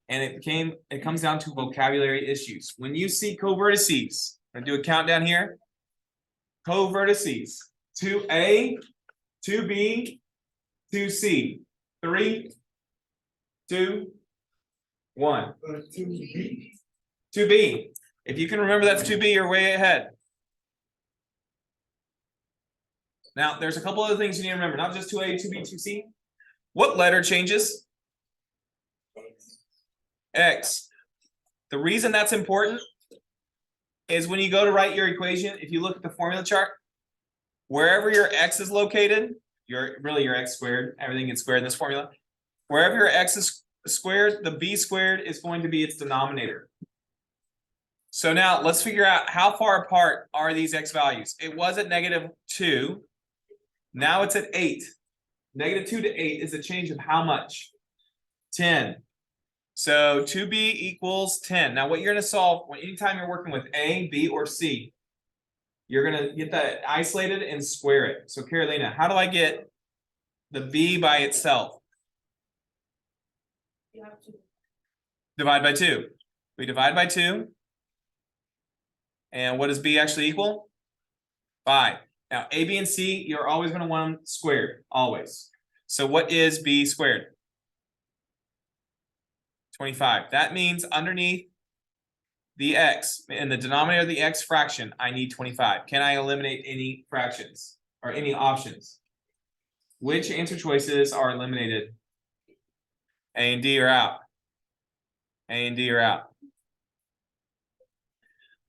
S1: And it comes down to vocabulary issues. When you see covertices, I'm gonna do a countdown here. Covertices. To A, to B, to C. 3, 2, 1.
S2: To B.
S1: To B. If you can remember that's to B, you're way ahead. Now, there's a couple other things you need to remember, not just 2A, 2B, 2C. What letter changes? X. The reason that's important is when you go to write your equation, if you look at the formula chart, Wherever your x is located, your x squared, everything gets squared in this formula. Wherever your x is squared, the b squared is going to be its denominator. So now let's figure out how far apart are these x values. It was at -2. Now it's at 8. -2 to 8 is a change of how much? 10. So 2b equals 10. Now what you're going to solve, anytime you're working with a, b, or c, you're going to get that isolated and square it. So Carolina, how do I get the b by itself?
S2: You have to
S1: Divide by 2. We divide by 2. And what does b actually equal? 5. Now a, b, and c, you're always going to want them squared, always. So what is b squared? 25. That means underneath the x, in the denominator of the x fraction, I need 25. Can I eliminate any fractions or any options? Which answer choices are eliminated? A and D are out. A and D are out.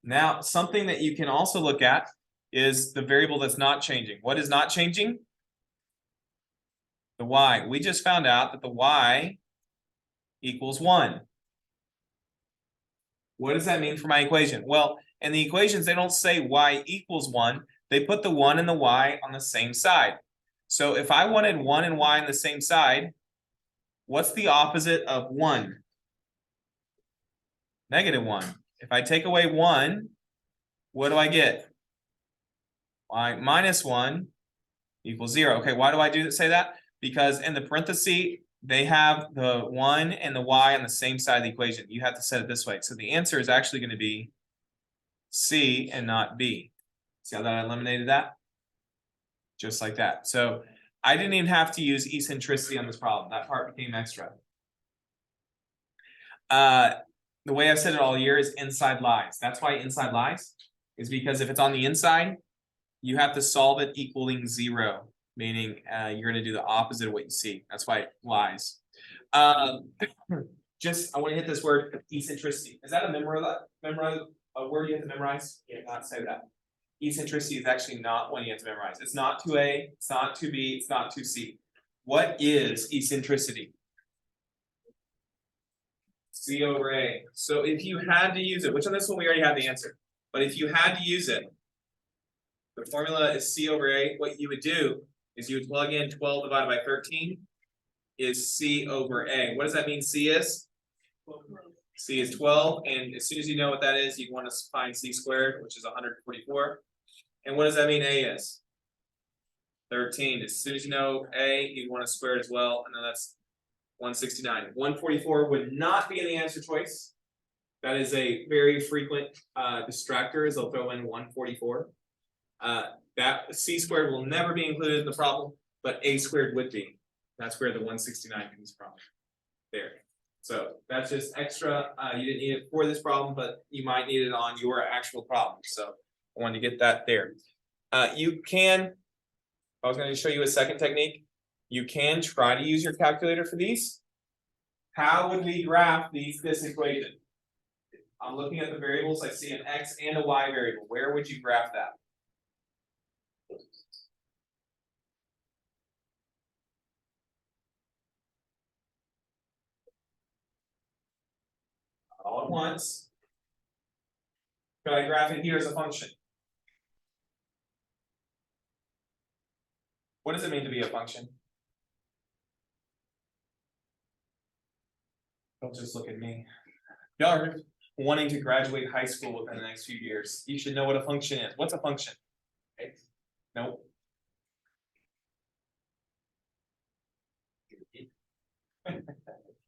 S1: Now, something that you can also look at is the variable that's not changing. What is not changing? The y. We just found out that the y equals 1. What does that mean for my equation? Well, in the equations, they don't say y equals 1. They put the 1 and the y on the same side. So if I wanted 1 and y on the same side, what's the opposite of 1? -1. If I take away 1, what do I get? Y minus 1 equals 0. Okay, why do I say that? Because in the parenthesis, they have the 1 and the y on the same side of the equation. You have to set it this way. So the answer is actually going to be C and not B. See how that I eliminated that? Just like that. So I didn't even have to use eccentricity on this problem. That part became extra. The way I've said it all year is inside lies. That's why inside lies is because if it's on the inside, you have to solve it equaling 0. Meaning you're going to do the opposite of what you see. That's why it lies. I want to hit this word eccentricity. Is that a word you have to memorize? Yeah, not say that. Eccentricity is actually not one you have to memorize. It's not 2a, it's not 2b, it's not 2c. What is eccentricity? C over a. So if you had to use it, which on this one we already had the answer, but if you had to use it, the formula is C over a. What you would do is you would plug in 12 divided by 13 is C over A. What does that mean C is? C is 12, and as soon as you know what that is, you want to find C squared, which is 144. And what does that mean A is? 13. As soon as you know A, you want to square it as well, and then that's 169. 144 would not be in the answer choice. That is a very frequent distractor, is they'll throw in 144. That C squared will never be included in the problem, but A squared would be. That's where the 169 comes from. There. So that's just extra. You didn't need it for this problem, but you might need it on your actual problem. So I wanted to get that there. You can, I was going to show you a second technique. You can try to use your calculator for these. How would we graph this equation? I'm looking at the variables. I see an x and a y variable. Where would you graph that? All at once. Could I graph it here as a function? What does it mean to be a function? Don't just look at me. Y'all are wanting to graduate high school within the next few years. You should know what a function is. What's a function? Nope.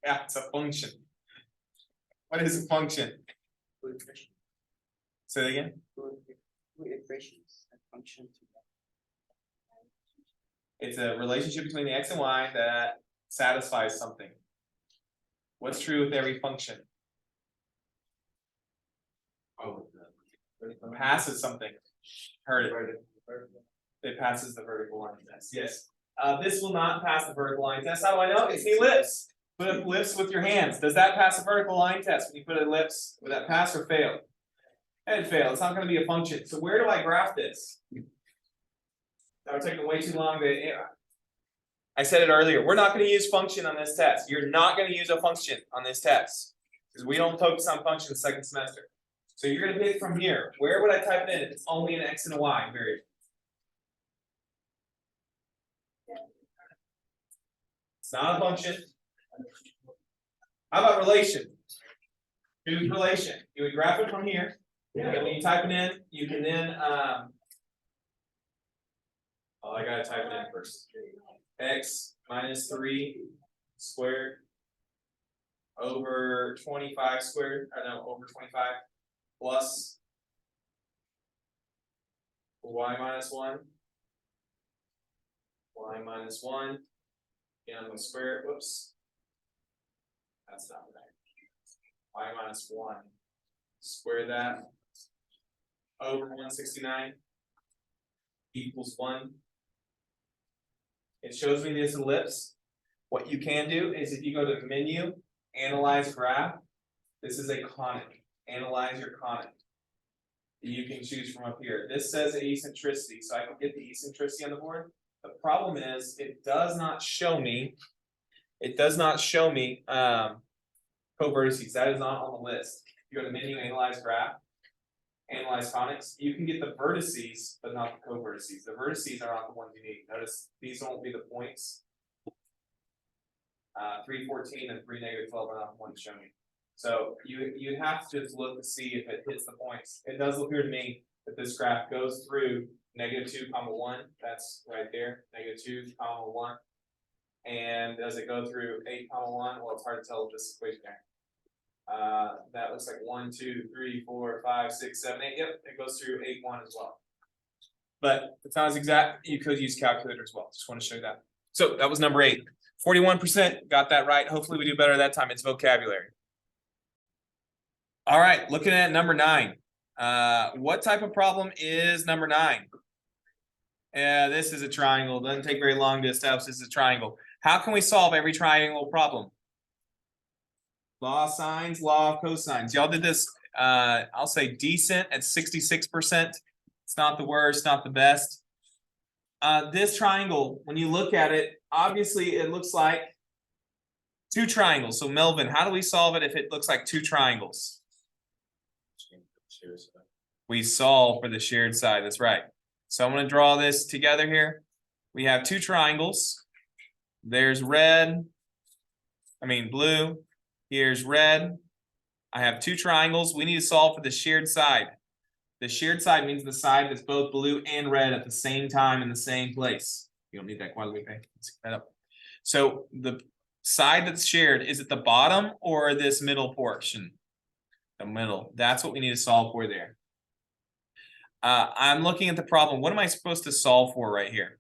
S1: Yeah, it's a function. What is a function? Say it again. It's a relationship between the x and y that satisfies something. What's true with every function? Oh, it passes something. Heard it. It passes the vertical line test. Yes. This will not pass the vertical line test. How do I know? It's the ellipse. Put an ellipse with your hands. Does that pass the vertical line test? When you put an ellipse, would that pass or fail? It failed. It's not going to be a function. So where do I graph this? That would take way too long to. I said it earlier. We're not going to use function on this test. You're not going to use a function on this test because we don't focus on functions second semester. So you're going to pick from here. Where would I type it in if it's only an x and a y variable? It's not a function. How about relation? Who's relation? You would graph it from here. And then when you type it in, you can then oh, I gotta type it in first. X minus 3 squared over 25 squared. I know over 25 plus y minus 1. Y minus 1. Again, I'm gonna square it. Whoops. That's not right. Y minus 1. Square that over 169 equals 1. It shows me this ellipse. What you can do is if you go to menu, analyze graph, this is a conic. Analyze your conic. You can choose from up here. This says eccentricity, so I can get the eccentricity on the board. The problem is it does not show me covertices. That is not on the list. If you go to menu, analyze graph, analyze conics, you can get the vertices, but not the covertices. The vertices are not the ones you need. Notice these won't be the points. 314 and 3 negative 12 are not the ones shown me. So you have to just look to see if it hits the points. It does appear to me that this graph goes through -2, 1. That's right there, -2, 1. And does it go through 8, 1? Well, it's hard to tell with this equation there. That looks like 1, 2, 3, 4, 5, 6, 7, 8. Yep, it goes through 8, 1 as well. But it's not as exact. You could use calculator as well. Just want to show you that. So that was number 8. 41% got that right. Hopefully we do better that time. It's vocabulary. All right, looking at number 9. What type of problem is number 9? This is a triangle. Doesn't take very long to establish this is a triangle. How can we solve every triangle problem? Law of sines, law of cosines. Y'all did this, I'll say decent at 66%. It's not the worst, not the best. This triangle, when you look at it, obviously it looks like 2 triangles. So Melvin, how do we solve it if it looks like 2 triangles? We solve for the shared side. That's right. So I'm going to draw this together here. We have 2 triangles. There's blue. Here's red. I have 2 triangles. We need to solve for the shared side. The shared side means the side that's both blue and red at the same time in the same place. You don't need that quite okay. Let's get that up. So the side that's shared, is it the bottom or this middle portion? The middle. That's what we need to solve for there. I'm looking at the problem. What am I supposed to solve for right here?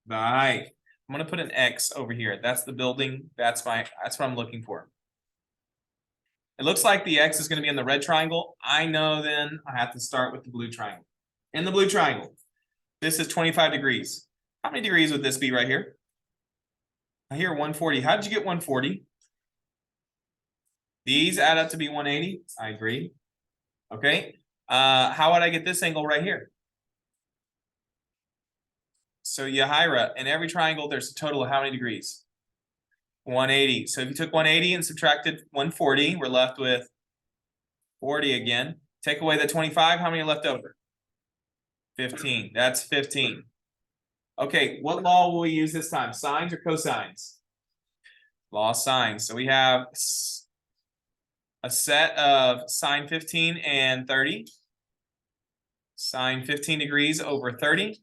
S1: The height. I'm going to put an X over here. That's the building. That's what I'm looking for. It looks like the X is going to be in the red triangle. I know then I have to start with the blue triangle. In the blue triangle, this is 25 degrees. How many degrees would this be right here? I hear 140. How did you get 140? These add up to be 180. I agree. Okay. How would I get this angle right here? So Yahira, in every triangle, there's a total of how many degrees? 180. So if you took 180 and subtracted 140, we're left with 40 again. Take away the 25, how many are left over? 15. That's 15. Okay, what law will we use this time? Sines or cosines? Law of sines. So we have a set of sine 15 and 30. Sine 15 degrees over 30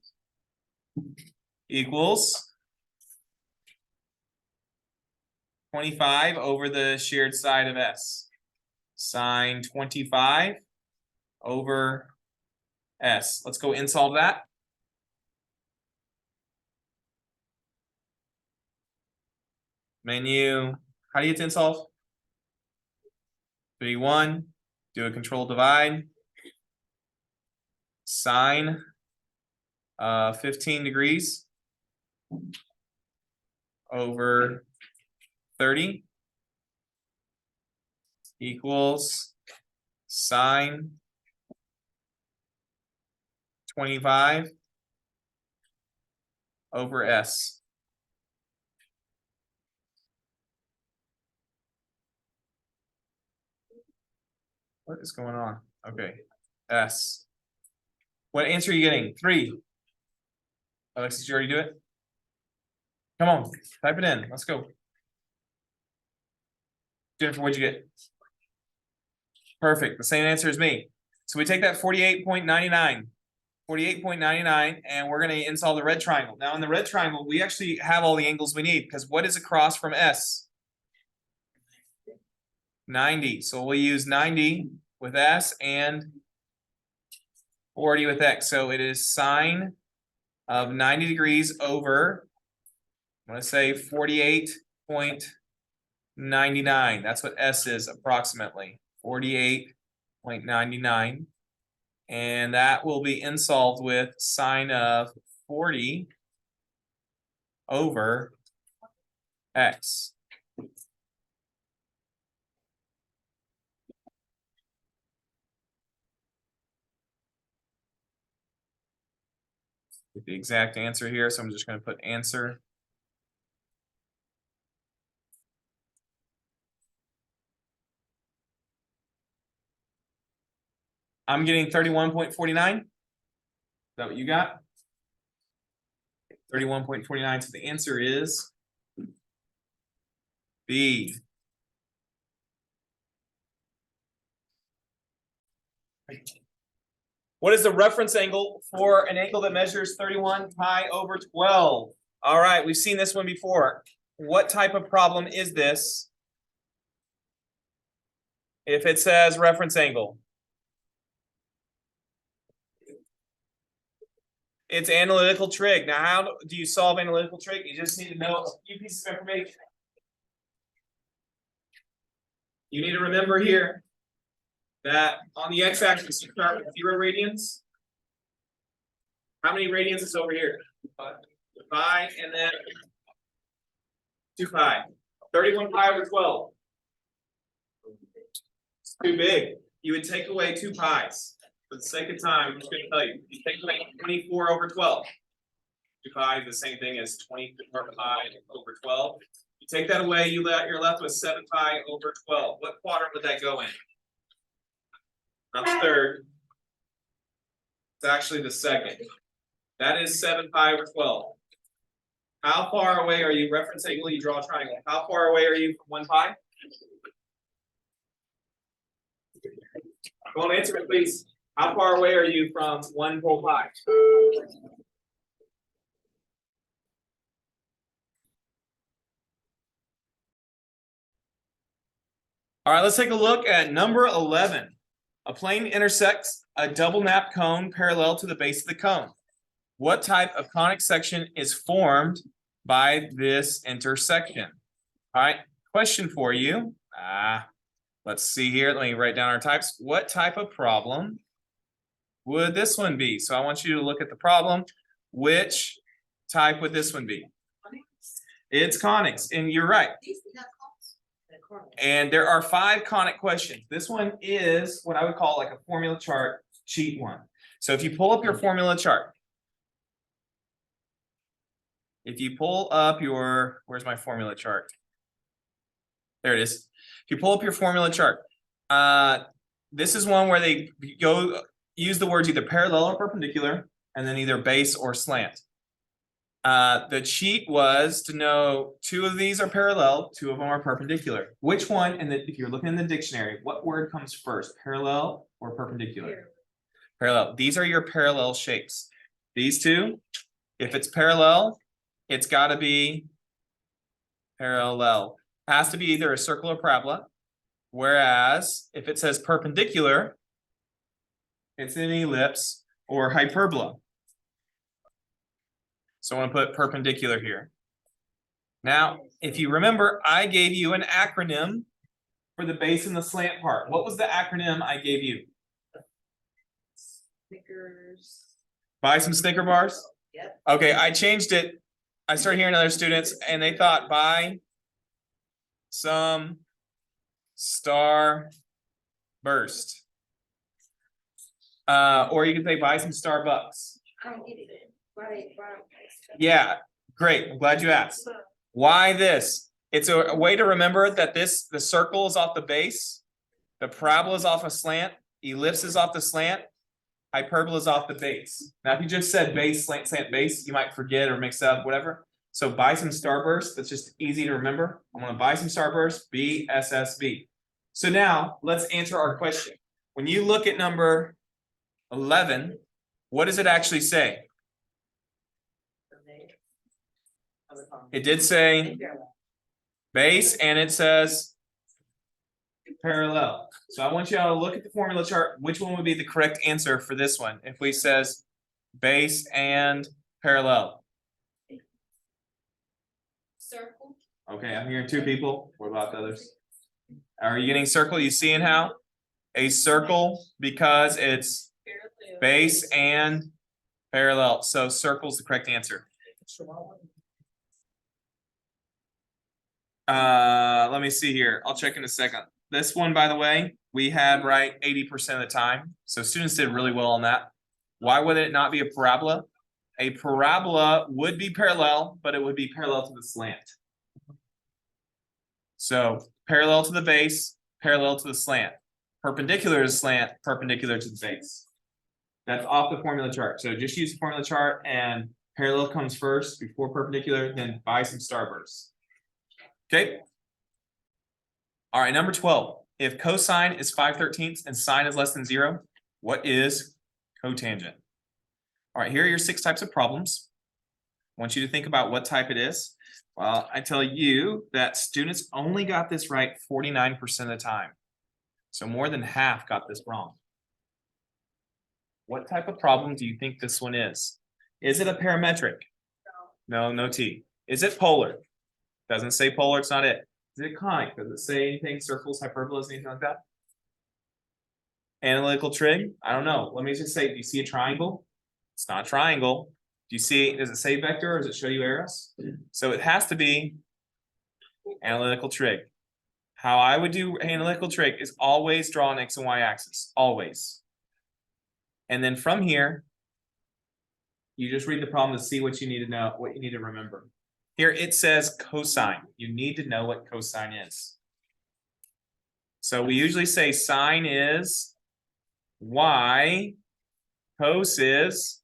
S1: equals 25 over the shared side of S. Sine 25 over S. Let's go and solve that. Menu. How do you get to solve? 31. Do a control divide. Sine 15 degrees over 30 equals sine 25 over S. What is going on? Okay, S. What answer are you getting? 3. Alexis, did you already do it? Come on, type it in. Let's go. Jennifer, what'd you get? Perfect. The same answer as me. So we take that 48.99. 48.99, and we're going to install the red triangle. Now in the red triangle, we actually have all the angles we need, because what is across from S? 90. So we'll use 90 with S and 40 with X. So it is sine of 90 degrees over, I'm going to say 48.99. That's what S is approximately. 48.99. And that will be insolved with sine of 40 over X. Get the exact answer here, so I'm just going to put answer. I'm getting 31.49. Is that what you got? 31.49. So the answer is B. What is the reference angle for an angle that measures 31 pi over 12? All right, we've seen this one before. What type of problem is this? If it says reference angle. It's analytical trig. Now, how do you solve analytical trig? You just need to know a few pieces of information. You need to remember here that on the x-axis, you start with 0 radians. How many radians is over here? Pi, and then 2 pi. 31 pi over 12. It's too big. You would take away 2 pi's. For the sake of time, I'm just going to tell you. You take away 24 over 12. 2 pi is the same thing as 24 pi over 12. You take that away, you're left with 7 pi over 12. What quadrant would that go in? Not the third. It's actually the second. That is 7 pi over 12. How far away are you? Reference angle, you draw a triangle. How far away are you from 1 pi? Go on, answer it, please. How far away are you from 1 whole pi? All right, let's take a look at number 11. A plane intersects a double nap cone parallel to the base of the cone. What type of conic section is formed by this intersection? All right, question for you. Let's see here. Let me write down our types. What type of problem would this one be? So I want you to look at the problem. Which type would this one be? It's conics, and you're right. And there are 5 conic questions. This one is what I would call like a formula chart cheat one. So if you pull up your formula chart, where's my formula chart? There it is. If you pull up your formula chart, this is one where they use the words either parallel or perpendicular, and then either base or slant. The cheat was to know 2 of these are parallel, 2 of them are perpendicular. Which one, and if you're looking in the dictionary, what word comes first, parallel or perpendicular? Parallel. These are your parallel shapes. These 2, if it's parallel, it's got to be parallel. It has to be either a circle or parabola. Whereas if it says perpendicular, it's an ellipse or hyperbola. So I want to put perpendicular here. Now, if you remember, I gave you an acronym for the base and the slant part. What was the acronym I gave you?
S2: Snickers.
S1: Buy some Snicker bars?
S2: Yep.
S1: Okay, I changed it. I started hearing other students, and they thought buy some star burst. Or you could say buy some Starbucks.
S2: I don't get it. Why
S1: Yeah, great. I'm glad you asked. Why this? It's a way to remember that the circle is off the base, the parabola is off a slant, ellipse is off the slant, hyperbola is off the base. Now, if you just said base, slant, slant, base, you might forget or mix up, whatever. So buy some starburst. That's just easy to remember. I'm going to buy some starburst, BSSB. So now let's answer our question. When you look at number 11, what does it actually say? It did say base and it says parallel. So I want you all to look at the formula chart. Which one would be the correct answer for this one? If we says base and parallel.
S2: Circle.
S1: Okay, I'm hearing two people. What about the others? Are you getting circle? You seeing how? A circle because it's base and parallel. So circle is the correct answer. Let me see here. I'll check in a second. This one, by the way, we had right 80% of the time. So students did really well on that. Why would it not be a parabola? A parabola would be parallel, but it would be parallel to the slant. So parallel to the base, parallel to the slant. Perpendicular to the slant, perpendicular to the base. That's off the formula chart. So just use the formula chart and parallel comes first before perpendicular, then buy some starbursts. Okay. All right, number 12. If cosine is 5/13 and sine is less than 0, what is cotangent? All right, here are your 6 types of problems. I want you to think about what type it is. Well, I tell you that students only got this right 49% of the time. So more than half got this wrong. What type of problem do you think this one is? Is it a parametric? No, no T. Is it polar? Doesn't say polar, it's not it. Is it conic? Does it say anything, circles, hyperbolas, anything like that? Analytical trig? I don't know. Let me just say, do you see a triangle? It's not a triangle. Do you see, does it say vector or does it show you arrows? So it has to be analytical trig. How I would do analytical trig is always draw an X and Y axis, always. And then from here, you just read the problem to see what you need to know, what you need to remember. Here it says cosine. You need to know what cosine is. So we usually say sine is Y, cos is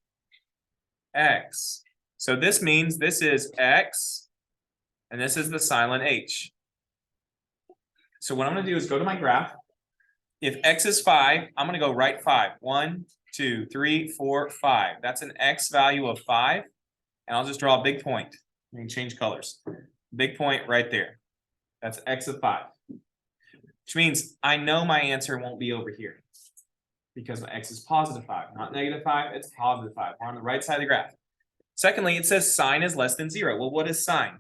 S1: X. So this means this is X, and this is the silent H. So what I'm going to do is go to my graph. If X is 5, I'm going to go right 5. 1, 2, 3, 4, 5. That's an X value of 5. And I'll just draw a big point. You can change colors. Big point right there. That's X of 5. Which means I know my answer won't be over here. Because my X is positive 5. Not negative 5, it's positive 5. We're on the right side of the graph. Secondly, it says sine is less than 0. Well, what is sine?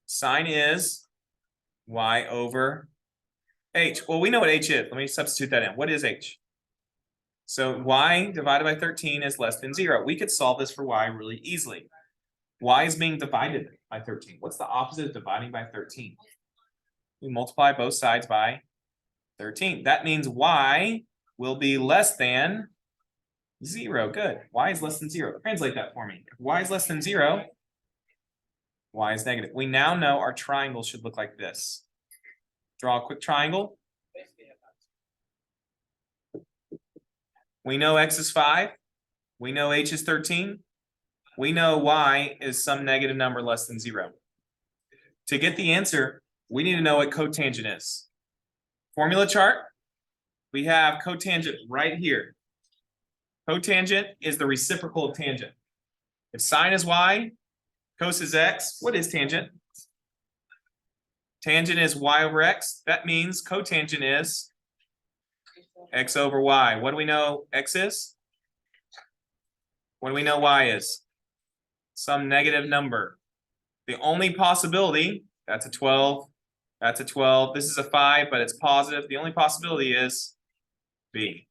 S1: Sine is Y over H. Well, we know what H is. Let me substitute that in. What is H? So Y divided by 13 is less than 0. We could solve this for Y really easily. Y is being divided by 13. What's the opposite of dividing by 13? We multiply both sides by 13. That means Y will be less than 0. Good. Y is less than 0. Translate that for me. If Y is less than 0, Y is negative. We now know our triangle should look like this. Draw a quick triangle. We know X is 5. We know H is 13. We know Y is some negative number less than 0. To get the answer, we need to know what cotangent is. Formula chart, we have cotangent right here. Cotangent is the reciprocal of tangent. If sine is Y, cos is X, what is tangent? Tangent is Y over X. That means cotangent is X over Y. What do we know X is? What do we know Y is? Some negative number. The only possibility, that's a 12, that's a 12. This is a 5, but it's positive. The only possibility is B.